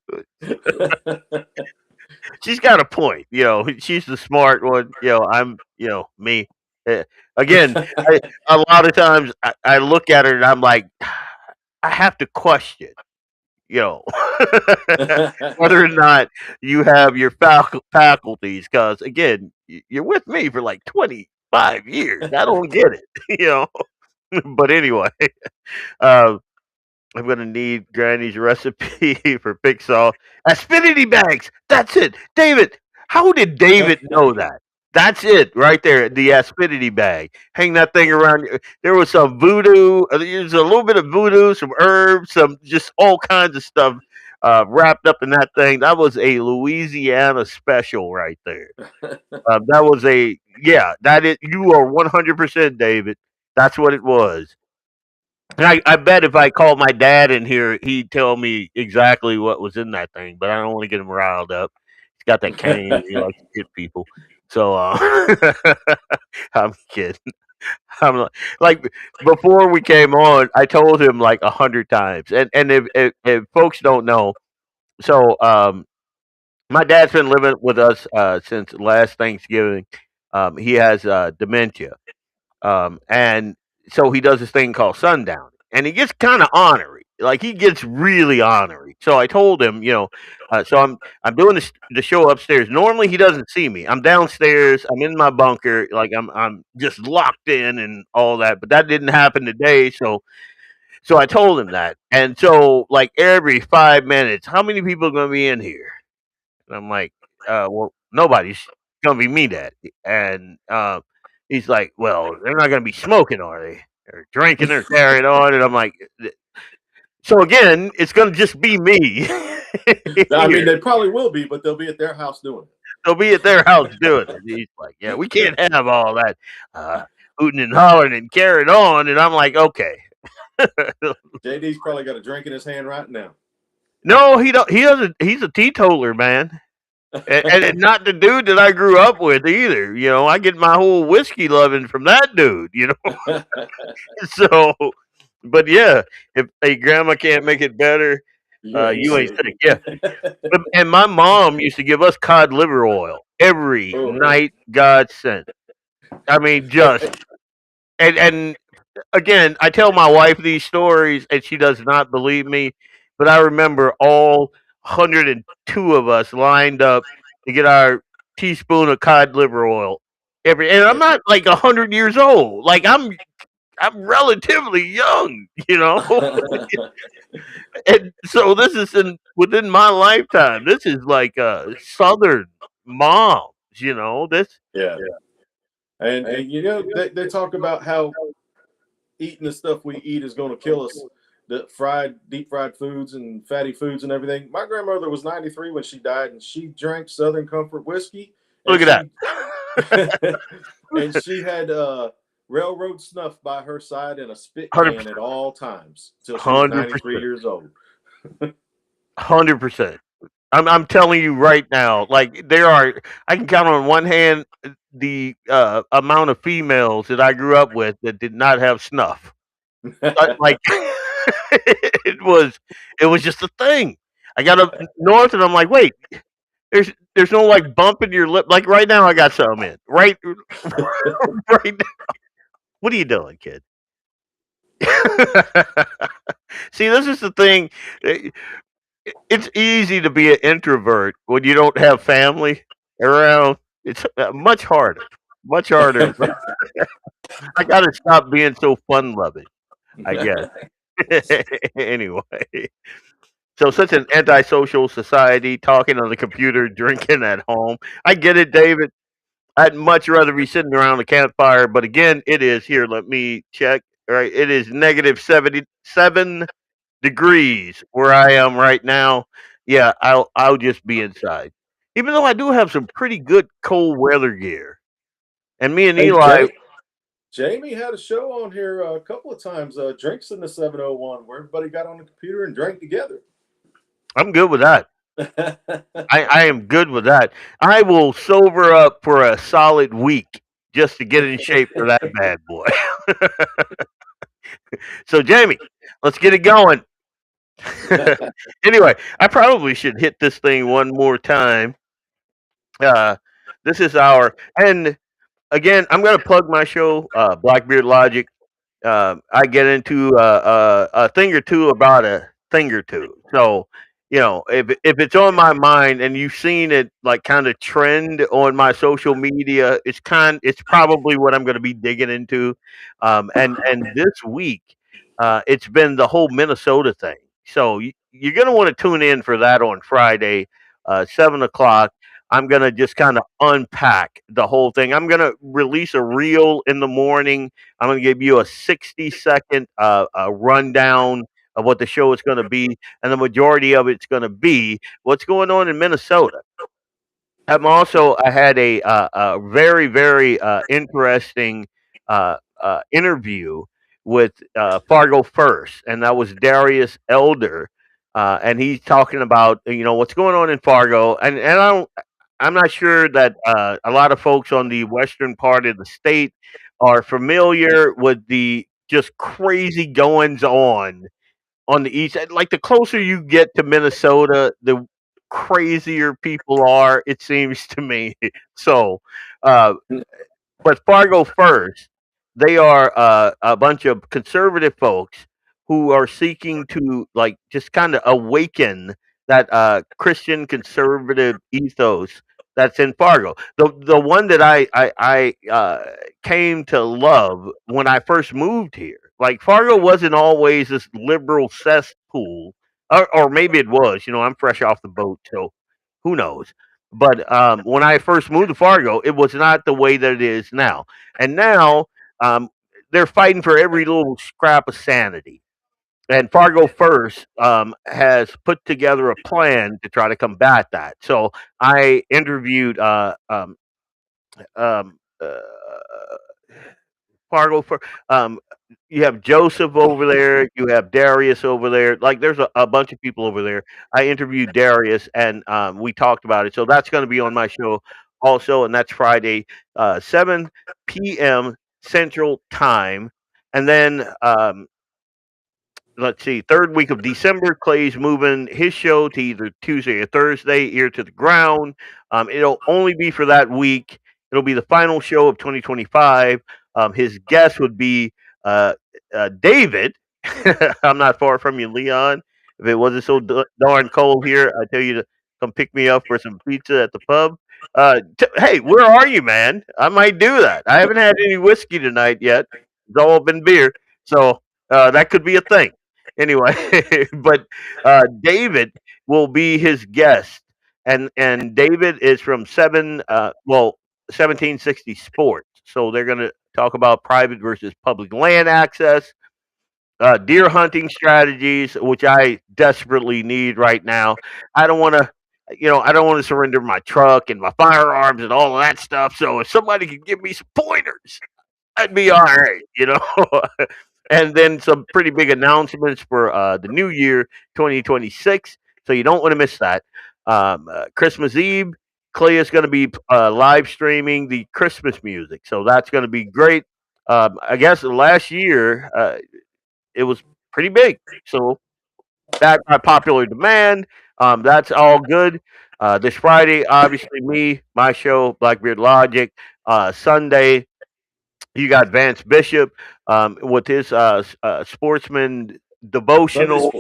She's got a point. You know, she's the smart one. You know, I'm, you know, me. Again, a lot of times I look at her and I'm like, I have to question, you know, whether or not you have your faculties. Because, again, you're with me for like 25 years. I don't get it, you know. But anyway, I'm going to need Granny's recipe for Pixar. Aspidity bags. That's it. David, how did David know that? That's it right there. The aspidity bag. Hang that thing around. There was some voodoo. There's a little bit of voodoo, some herbs, some just all kinds of stuff wrapped up in that thing. That was a Louisiana special right there. That was you are 100% David. That's what it was. And I bet if I called my dad in here, he'd tell me exactly what was in that thing, but I don't want to get him riled up. He's got that cane. He likes to hit people. So I'm kidding. I'm like before we came on, I told him like 100 times. And if folks don't know, so my dad's been living with us since last Thanksgiving. He has dementia. And so he does this thing called sundown, and he gets kind of ornery. Like he gets really ornery. So I told him, you know, so I'm doing the show upstairs. Normally he doesn't see me. I'm downstairs. I'm in my bunker. Like I'm just locked in and all that. But that didn't happen today. So I told him that. And so like every 5 minutes, how many people are going to be in here? And I'm like, well, nobody's going to be me, Dad. And he's like, well, they're not going to be smoking, are they? Or drinking or carrying on. And I'm like, so again, it's going to just be me. I mean, they probably will be, but they'll be at their house doing it. They'll be at their house doing it. He's like, yeah, we can't have all that hooting and hollering and carrying on. And I'm like, okay. JD's probably got a drink in his hand right now. No, he don't. He doesn't. He's a teetotaler, man. and not the dude that I grew up with either. You know, I get my whole whiskey loving from that dude. You know, so. But yeah, if a grandma can't make it better, you ain't sick. Yeah, and my mom used to give us cod liver oil every night God sent. I mean, just and again, I tell my wife these stories, and she does not believe me. But I remember all 102 of us lined up to get our teaspoon of cod liver oil and I'm not like 100 years old. Like I'm relatively young, you know. And so this is within my lifetime. This is like Southern moms, you know. This Yeah. And you know, they talk about how eating the stuff we eat is going to kill us. The deep fried foods and fatty foods and everything. My grandmother was 93 when she died, and she drank Southern Comfort whiskey. Look at that. And she had railroad snuff by her side and a spit can 100%. at all times till she was 93 years old. 100%. I'm telling you right now, like I can count on one hand the amount of females that I grew up with that did not have snuff. Like it was just a thing. I got up north and I'm like, wait, there's no like bump in your lip. Like right now, I got something in right now. What are you doing, kid? See, this is the thing. It's easy to be an introvert when you don't have family around. It's much harder. Much harder. I got to stop being so fun loving, I guess. Anyway. So, such an antisocial society, talking on the computer, drinking at home. I get it, David. I'd much rather be sitting around a campfire, but again, it is here. Let me check. All right, it is negative 77 degrees where I am right now. Yeah, I'll just be inside. Even though I do have some pretty good cold weather gear. And me and Eli, Jamie had a show on here a couple of times, Drinks in the 701, where everybody got on the computer and drank together. I'm good with that. I am good with that. I will sober up for a solid week just to get in shape for that bad boy. So, Jamie, let's get it going. Anyway, I probably should hit this thing one more time. This is and again, I'm going to plug my show, Blackbeard Logic. I get into a thing or two about a thing or two. So, you know, if it's on my mind and you've seen it like kind of trend on my social media, it's probably what I'm going to be digging into. And this week, it's been the whole Minnesota thing. So you're going to want to tune in for that on Friday, 7 o'clock. I'm going to just kind of unpack the whole thing. I'm going to release a reel in the morning. I'm going to give you a 60-second rundown of what the show is going to be. And the majority of it's going to be what's going on in Minnesota. I had a very, very interesting interview with Fargo First, and that was Darius Elder. And he's talking about, what's going on in Fargo. And I'm not sure that a lot of folks on the western part of the state are familiar with the just crazy goings on the east. Like the closer you get to Minnesota, the crazier people are. It seems to me. So, uh, but Fargo First, they are a bunch of conservative folks who are seeking to like just kind of awaken that Christian conservative ethos that's in Fargo. The one that I came to love when I first moved here. Like Fargo wasn't always this liberal cesspool, or maybe it was. You know, I'm fresh off the boat, so who knows? But when I first moved to Fargo, it was not the way that it is now. And now they're fighting for every little scrap of sanity. And Fargo First has put together a plan to try to combat that. So I interviewed um, uh, Fargo for you have Joseph over there, you have Darius over there. Like there's a bunch of people over there. I interviewed Darius and we talked about it. So that's going to be on my show also, and that's Friday, 7 p.m. Central Time. And then let's see, third week of December, Clay's moving his show to either Tuesday or Thursday, Ear to the Ground. It'll only be for that week. It'll be the final show of 2025. His guest would be uh, David. I'm not far from you, Leon. If it wasn't so darn cold here, I tell you to come pick me up for some pizza at the pub. Hey, where are you, man? I might do that. I haven't had any whiskey tonight yet. It's all been beer, so that could be a thing. Anyway, but David will be his guest, and David is from 1760 Sports. So they're going to talk about private versus public land access, deer hunting strategies, which I desperately need right now. I don't want to. I don't want to surrender my truck and my firearms and all of that stuff. So if somebody could give me some pointers, I'd be all right. And then some pretty big announcements for the new year 2026. So you don't want to miss that. Christmas Eve, Clay is going to be live streaming the Christmas music. So that's going to be great. I guess last year it was pretty big. So that by popular demand, that's all good. This Friday, obviously, my show, Blackbeard Logic. Sunday, you got Vance Bishop with his Sportsman devotional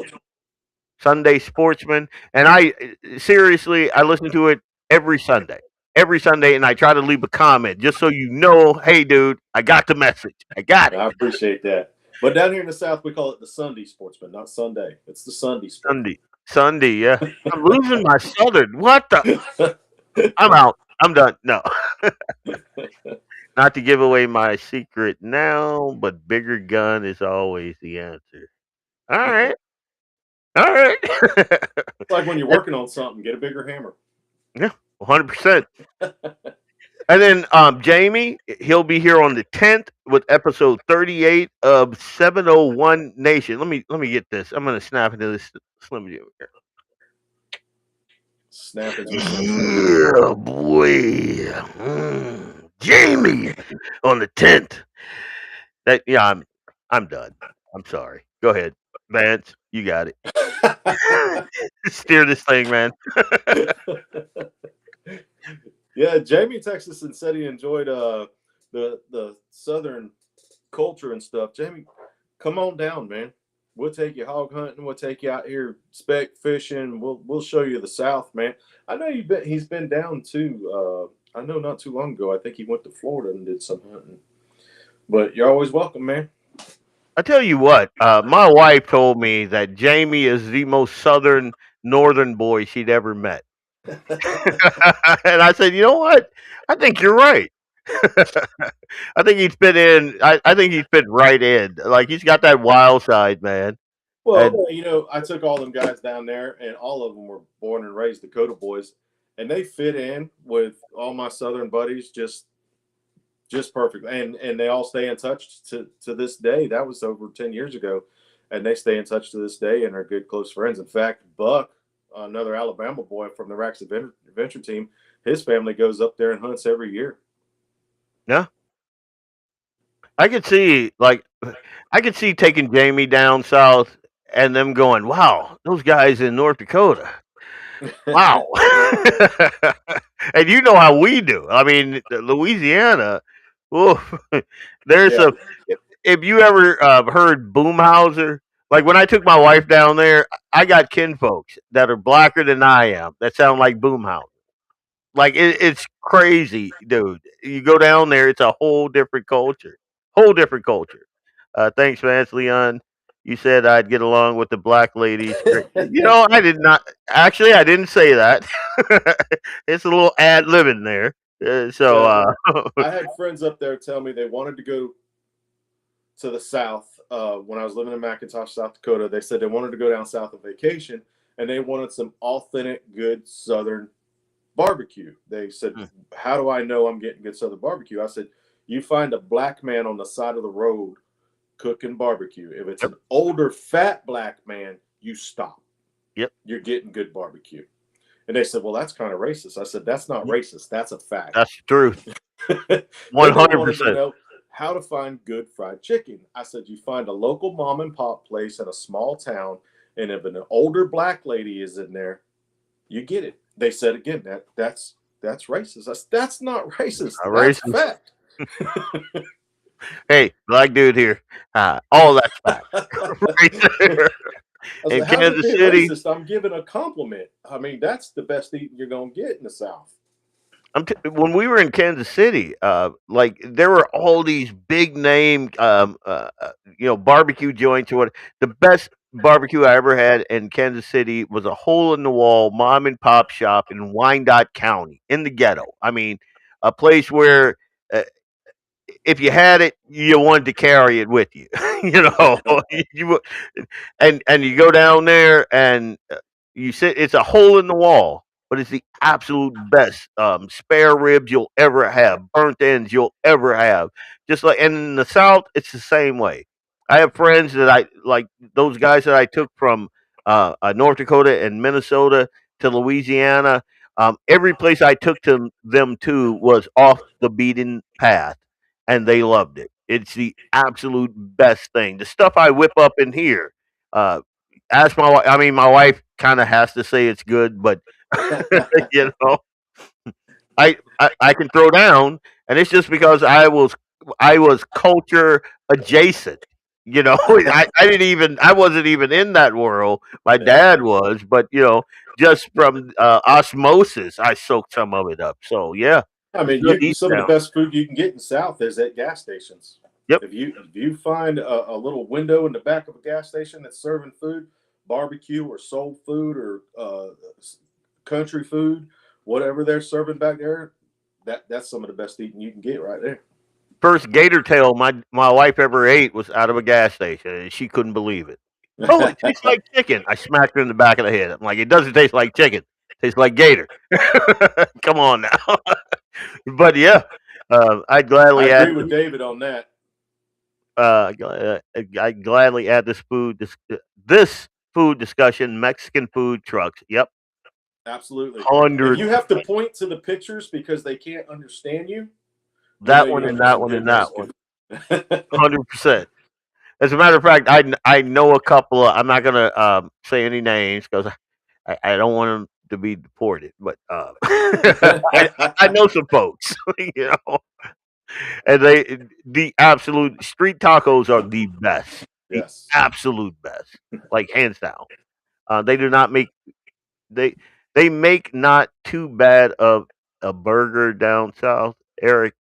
Sunday Sportsman, and I seriously I listen to it every Sunday, and I try to leave a comment just so you know, hey, dude, I got the message, I got it. I appreciate that. But down here in the South, we call it the Sunday Sportsman, not Sunday. It's the Sunday Sportsman. Sunday, yeah. I'm losing my Southern. What the? I'm out. I'm done. No. Not to give away my secret now, but bigger gun is always the answer. All right. All right. It's like when you're working on something, get a bigger hammer. Yeah, 100%. And then Jamie, he'll be here on the 10th with episode 38 of 701 Nation. Let me get this. I'm gonna snap into this Slim Jim here. Snap it. Yeah, boy. Jamie on the 10th. I'm done. I'm sorry. Go ahead, Vance. You got it. Steer this thing, man. Yeah, Jamie texted us and said he enjoyed the Southern culture and stuff. Jamie, come on down, man. We'll take you hog hunting. We'll take you out here speck fishing. We'll show you the South, man. I know he's been down too. I know not too long ago. I think he went to Florida and did some hunting. But you're always welcome, man. I tell you what, my wife told me that Jamie is the most northern boy she'd ever met. And I said, you know what? I think you're right. I think he's fit in. I think he's fit right in. Like he's got that wild side, man. Well, I took all them guys down there, and all of them were born and raised Dakota boys, and they fit in with all my Southern buddies just perfect. And they all stay in touch to this day. That was over 10 years ago, and they stay in touch to this day and are good close friends. In fact, Buck, another Alabama boy from the Racks Adventure team, his family goes up there and hunts every year. Yeah. I could see taking Jamie down south and them going, wow, those guys in North Dakota. Wow. And you know how we do. I mean, Louisiana, there's if you ever heard Boomhauser, like when I took my wife down there, I got kinfolks that are blacker than I am that sound like Boomhauser. Like it's crazy, dude. You go down there, it's a whole different culture. Whole different culture. Thanks, Vance Leon. You said I'd get along with the black ladies. I did not. Actually, I didn't say that. It's a little ad libbing there. I had friends up there tell me they wanted to go to the South when I was living in McIntosh, South Dakota. They said they wanted to go down south on vacation, and they wanted some authentic, good Southern barbecue. They said, how do I know I'm getting good Southern barbecue? I said, You find a black man on the side of the road cooking barbecue. If it's an older, fat black man, you stop. Yep. You're getting good barbecue. And they said, well, that's kind of racist. I said, that's not racist. That's a fact. That's the truth. 100%. 100%. Know how to find good fried chicken. I said, you find a local mom and pop place in a small town, and if an older black lady is in there, you get it. They said again, that's racist. That's not racist. Not that's racist. fact. Hey, black dude here. All that's fact. Right there. In Like, Kansas City, racist? I'm giving a compliment. I mean, that's the best eating you're gonna get in the South. when we were in Kansas City, like there were all these big name, barbecue joints or what. The best barbecue I ever had in Kansas City was a hole in the wall mom and pop shop in Wyandotte County in the ghetto. I mean, a place where if you had it, you wanted to carry it with you. you and you go down there and you sit. It's a hole in the wall, but it's the absolute best spare ribs you'll ever have, burnt ends you'll ever have. Just like, and in the South, it's the same way. I have friends that I like, those guys that I took from North Dakota and Minnesota to Louisiana. Every place I took them to was off the beaten path, and they loved it. It's the absolute best thing. The stuff I whip up in here. Ask my wife. I mean, my wife kind of has to say it's good, but you know, I can throw down, and it's just because I was culture adjacent. I wasn't even in that world. My dad was, but just from osmosis, I soaked some of it up. So yeah, I mean, some of the best food you can get in the South is at gas stations. Yep. If you find a little window in the back of a gas station that's serving food, barbecue or soul food or country food, whatever they're serving back there, that's some of the best eating you can get right there. First gator tail my wife ever ate was out of a gas station, and she couldn't believe it. Oh, it tastes like chicken. I smacked her in the back of the head. I'm like, it doesn't taste like chicken. It tastes like gator. Come on now. But yeah, I agree with David on that. I gladly add this food discussion, Mexican food trucks. Yep. Absolutely. 100. If you have to point to the pictures because they can't understand you. That one and that one and that one. 100%. As a matter of fact, I know a couple of. I'm not gonna say any names because I don't want them to be deported. But I know some folks, and the absolute street tacos are the best. Yes. The absolute best, like hands down. They do not make they make not too bad of a burger down south. Eric,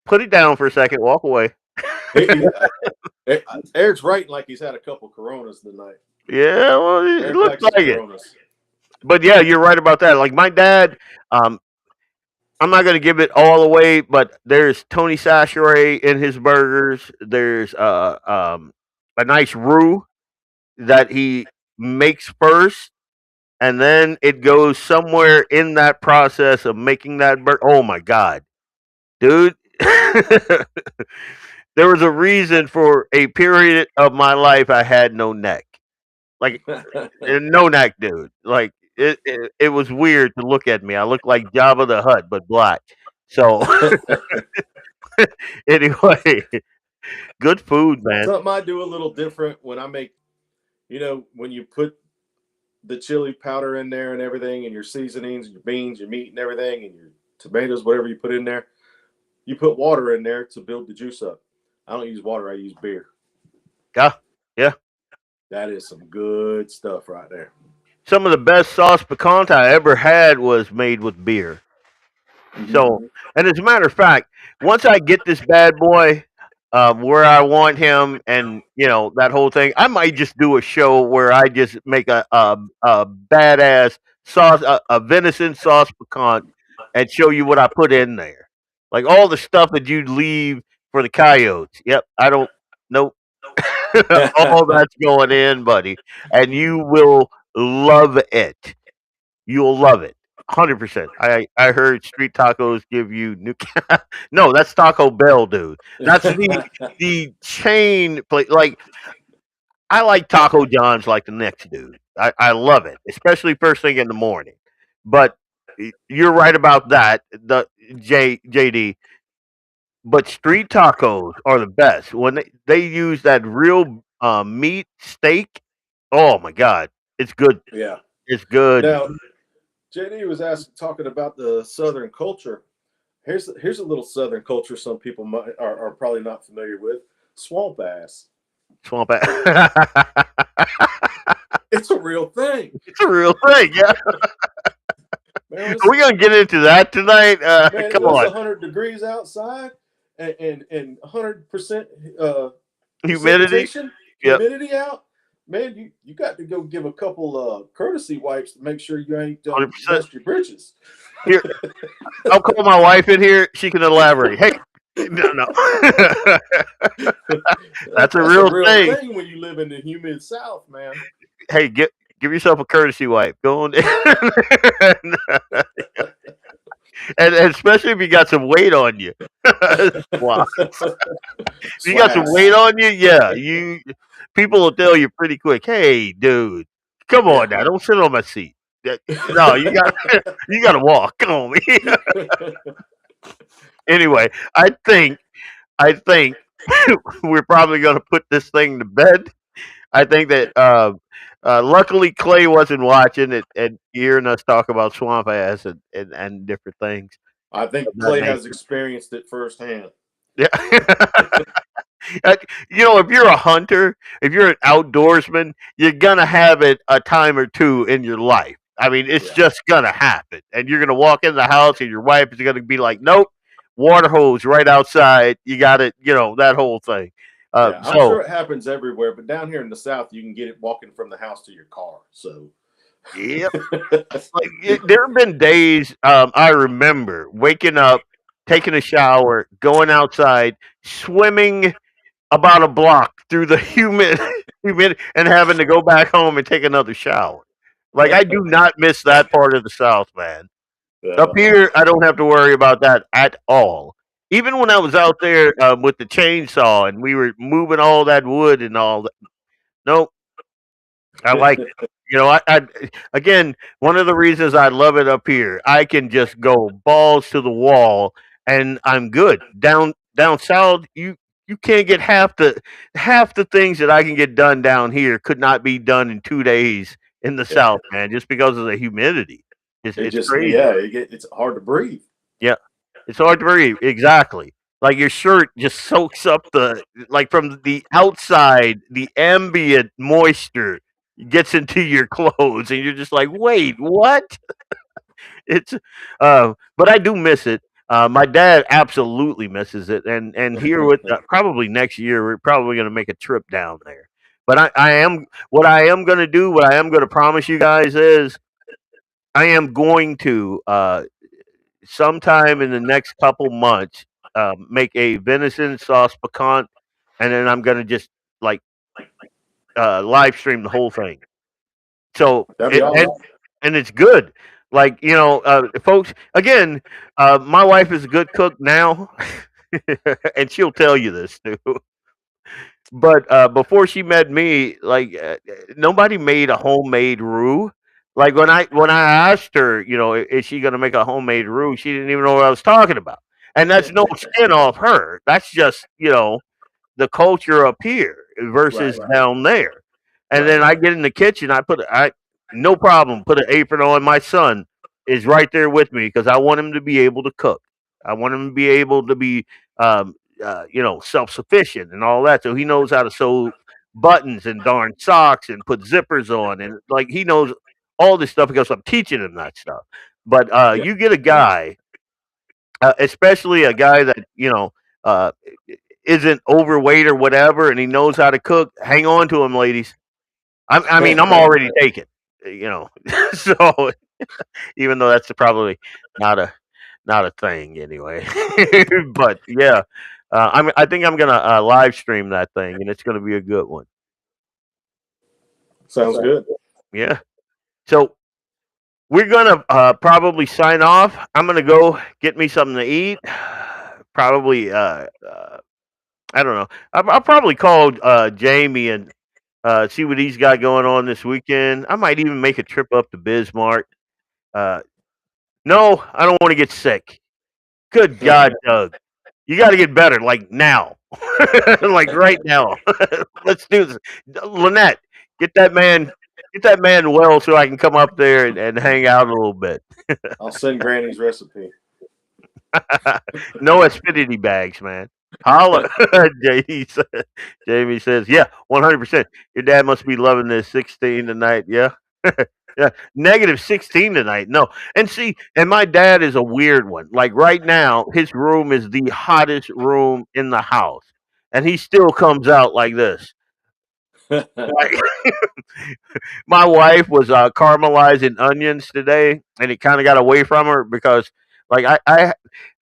put it down for a second. Walk away. Eric's writing like he's had a couple Coronas tonight. Yeah, well, it looks like it. But yeah, you're right about that. Like my dad, I'm not going to give it all away, but there's Tony Sachere in his burgers. There's a nice roux that he makes first, and then it goes somewhere in that process of making that burger. Oh my God, dude. There was a reason for a period of my life I had no neck. Like, no neck, dude. Like, it was weird to look at me. I looked like Jabba the Hutt, but black. So, anyway, good food, man. Something I do a little different when I make, when you put the chili powder in there and everything, and your seasonings, your beans, your meat and everything, and your tomatoes, whatever you put in there, you put water in there to build the juice up. I don't use water. I use beer. Yeah. That is some good stuff right there. Some of the best sauce picante I ever had was made with beer. Mm-hmm. So, and as a matter of fact, once I get this bad boy where I want him and, that whole thing, I might just do a show where I just make a badass sauce, a venison sauce picante, and show you what I put in there. Like all the stuff that you'd leave for the coyotes. Yep. Nope. All that's going in, buddy. And you will love it. You'll love it. 100%. I heard street tacos give you new. No, that's Taco Bell, dude. That's the chain place. Like I like Taco John's like the next dude. I love it, especially first thing in the morning. But you're right about that, the JD. But street tacos are the best when they use that real meat steak. Oh my god, it's good. Yeah. It's good. Now, JD was talking about the Southern culture. Here's a little Southern culture some people are probably not familiar with. Swamp ass. Swamp. It's a real thing. It's a real thing. Yeah. Man, Are we gonna get into that tonight? man, Come it was on. 100 degrees outside and 100% Humidity. precipitation, Yep. humidity out. Man, you got to go give a couple courtesy wipes to make sure you ain't 100%. messed your britches. Here, I'll call my wife in here. She can elaborate. Hey, no. That's a real thing. When you live in the humid South, man. Hey, give yourself a courtesy wipe. Go on. And especially if you got some weight on you. Wow. If you got some weight on you, yeah, people will tell you pretty quick, hey, dude, come on now, don't sit on my seat. No, you got to walk. Come on, man. Anyway, I think we're probably going to put this thing to bed. I think that luckily Clay wasn't watching it and hearing us talk about swamp ass and different things. I think Clay has experienced it firsthand. Yeah. If you're a hunter, if you're an outdoorsman, you're gonna have it a time or two in your life. I mean, it's just gonna happen, and you're gonna walk in the house, and your wife is gonna be like, "Nope, water hose right outside. You got it." That whole thing. I'm sure it happens everywhere, but down here in the South, you can get it walking from the house to your car. So, yep. There have been days I remember waking up, taking a shower, going outside, swimming about a block through the humid, and having to go back home and take another shower. Like I do not miss that part of the South, man. Up here, I don't have to worry about that at all. Even when I was out there with the chainsaw and we were moving all that wood and all that. Nope, I like it. I again, one of the reasons I love it up here, I can just go balls to the wall and I'm good. Down south, you can't get half the things that I can get done down here could not be done in 2 days in the South, man, just because of the humidity. It's crazy. Yeah, it's hard to breathe. Yeah, it's hard to breathe. Exactly. Like your shirt just soaks up from the outside, the ambient moisture gets into your clothes, and you're just like, wait, what? It's, but I do miss it. My dad absolutely misses it, and here with probably next year, we're probably going to make a trip down there. But I am what I am going to do. What I am going to promise you guys is I am going to sometime in the next couple months make a venison sauce piquant, and then I'm going to just like live stream the whole thing. So and it's good. Like folks. Again, my wife is a good cook now, and she'll tell you this too. But before she met me, like nobody made a homemade roux. Like when I asked her, is she gonna make a homemade roux? She didn't even know what I was talking about. And that's no skin off her. That's just the culture up here versus down there. And then I get in the kitchen. No problem. Put an apron on. My son is right there with me because I want him to be able to cook. I want him to be able to be, self sufficient and all that. So he knows how to sew buttons and darn socks and put zippers on, and like he knows all this stuff because I'm teaching him that stuff. But you get a guy, especially a guy that uh, isn't overweight or whatever, and he knows how to cook. Hang on to him, ladies. I mean, I'm already taken, so even though that's probably not a thing anyway. But yeah, I think I'm gonna live stream that thing, and it's gonna be a good one. Sounds good. Yeah. So we're gonna probably sign off. I'm gonna go get me something to eat. Probably, I don't know. I'll probably call Jamie and see what he's got going on this weekend. I might even make a trip up to Bismarck. Uh, no, I don't want to get sick. Good God, Doug, you got to get better, like now, like right now. Let's do this, Lynette. Get that man, get that man well, so I can come up there and hang out a little bit. I'll send Granny's recipe. No acidity bags, man. Holla. Jamie says, yeah, 100%. Your dad must be loving this 16 tonight. Yeah. Yeah. -16 tonight. No. And see, and my dad is a weird one. Like right now, his room is the hottest room in the house. And he still comes out like this. Like, my wife was caramelizing onions today, and it kind of got away from her because, like,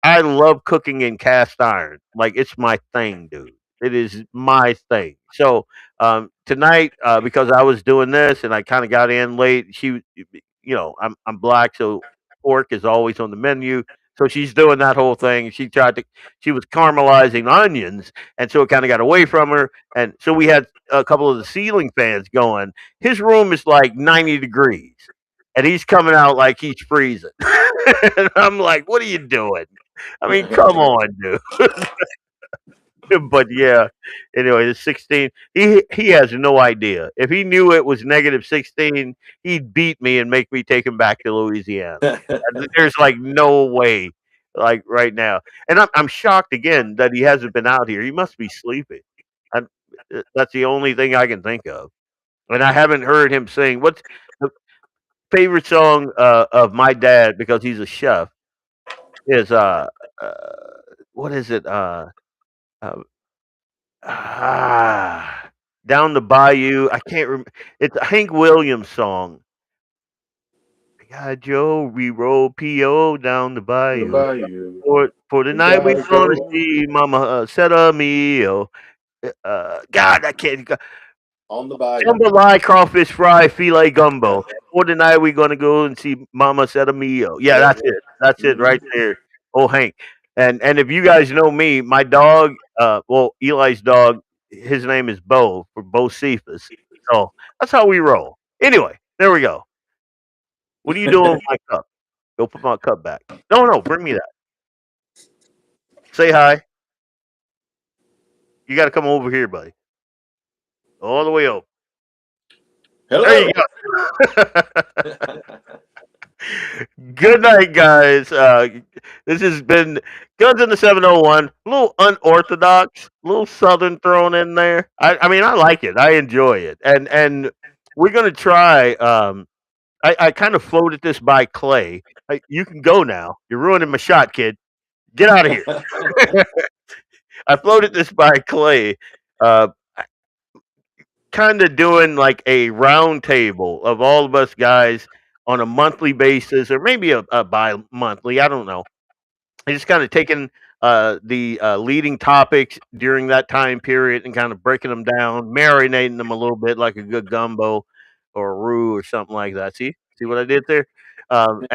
I love cooking in cast iron. Like it's my thing, dude. It is my thing. So tonight, because I was doing this and I kind of got in late, I'm black, so pork is always on the menu. So she's doing that whole thing. She was caramelizing onions, and so it kind of got away from her. And so we had a couple of the ceiling fans going. His room is like 90 degrees, and he's coming out like he's freezing. And I'm like, what are you doing? I mean, come on, dude. But yeah, anyway, the 16. He has no idea. If he knew it was -16, he'd beat me and make me take him back to Louisiana. There's like no way, like right now. And I'm shocked again that he hasn't been out here. He must be sleeping. I'm, that's the only thing I can think of. And I haven't heard him sing. What's the favorite song of my dad, because he's a chef, is uh what is it? Uh Down the Bayou. I can't remember. It's a Hank Williams song. I got Joe, we roll PO down the The bayou. bayou. For the We night we gotta gonna go see Mama set a meal. God, I can't. on the bayou. Jambalaya, crawfish fry, filet gumbo. For tonight, we're gonna go and see Mama set a meal. Yeah, Yeah, that's yeah. it. That's it right there. Oh, Hank. And if you guys know me, my dog, Eli's dog, his name is Bo for Bo Cephas. So that's how we roll. Anyway, there we go. What are you doing with my cup? Go put my cup back. No, bring me that. Say hi. You got to come over here, buddy. All the way over. There Hello. you go. Good night, guys. This has been Guns in the 701. A little unorthodox, a little southern thrown in there. I mean, I like it. I enjoy it. And we're gonna try. I kind of floated this by Clay. You can go now. You're ruining my shot, kid. Get out of here. I floated this by Clay. Kind of doing like a round table of all of us guys on a monthly basis, or maybe a bi-monthly. I don't know. I just kind of taking the leading topics during that time period and kind of breaking them down, marinating them a little bit like a good gumbo or a roux or something like that. See what I did there? And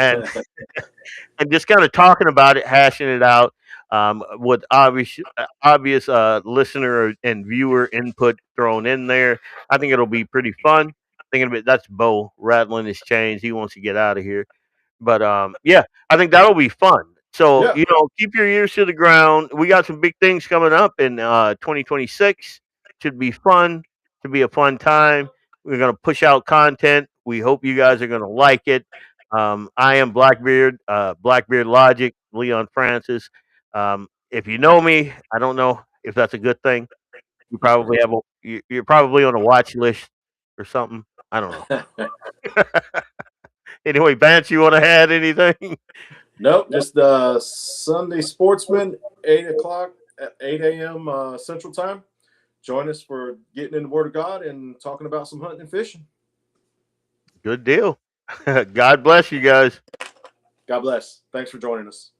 and just kind of talking about it, hashing it out with obvious listener and viewer input thrown in there. I think it'll be pretty fun. Thinking of it, that's Bo rattling his chains. He wants to get out of here. But yeah, I think that'll be fun. So Yeah. keep your ears to the ground. We got some big things coming up in 2026. Should be fun. Should be a fun time. We're gonna push out content. We hope you guys are gonna like it. I am Blackbeard, Blackbeard Logic, Leon Francis. If you know me, I don't know if that's a good thing. You probably have you're probably on a watch list or something. I don't know. Anyway, Vance, you want to add anything? Nope, just Sunday Sportsman, 8 o'clock at 8 a.m. Central Time. Join us for getting in the Word of God and talking about some hunting and fishing. Good deal. God bless you guys. God bless. Thanks for joining us.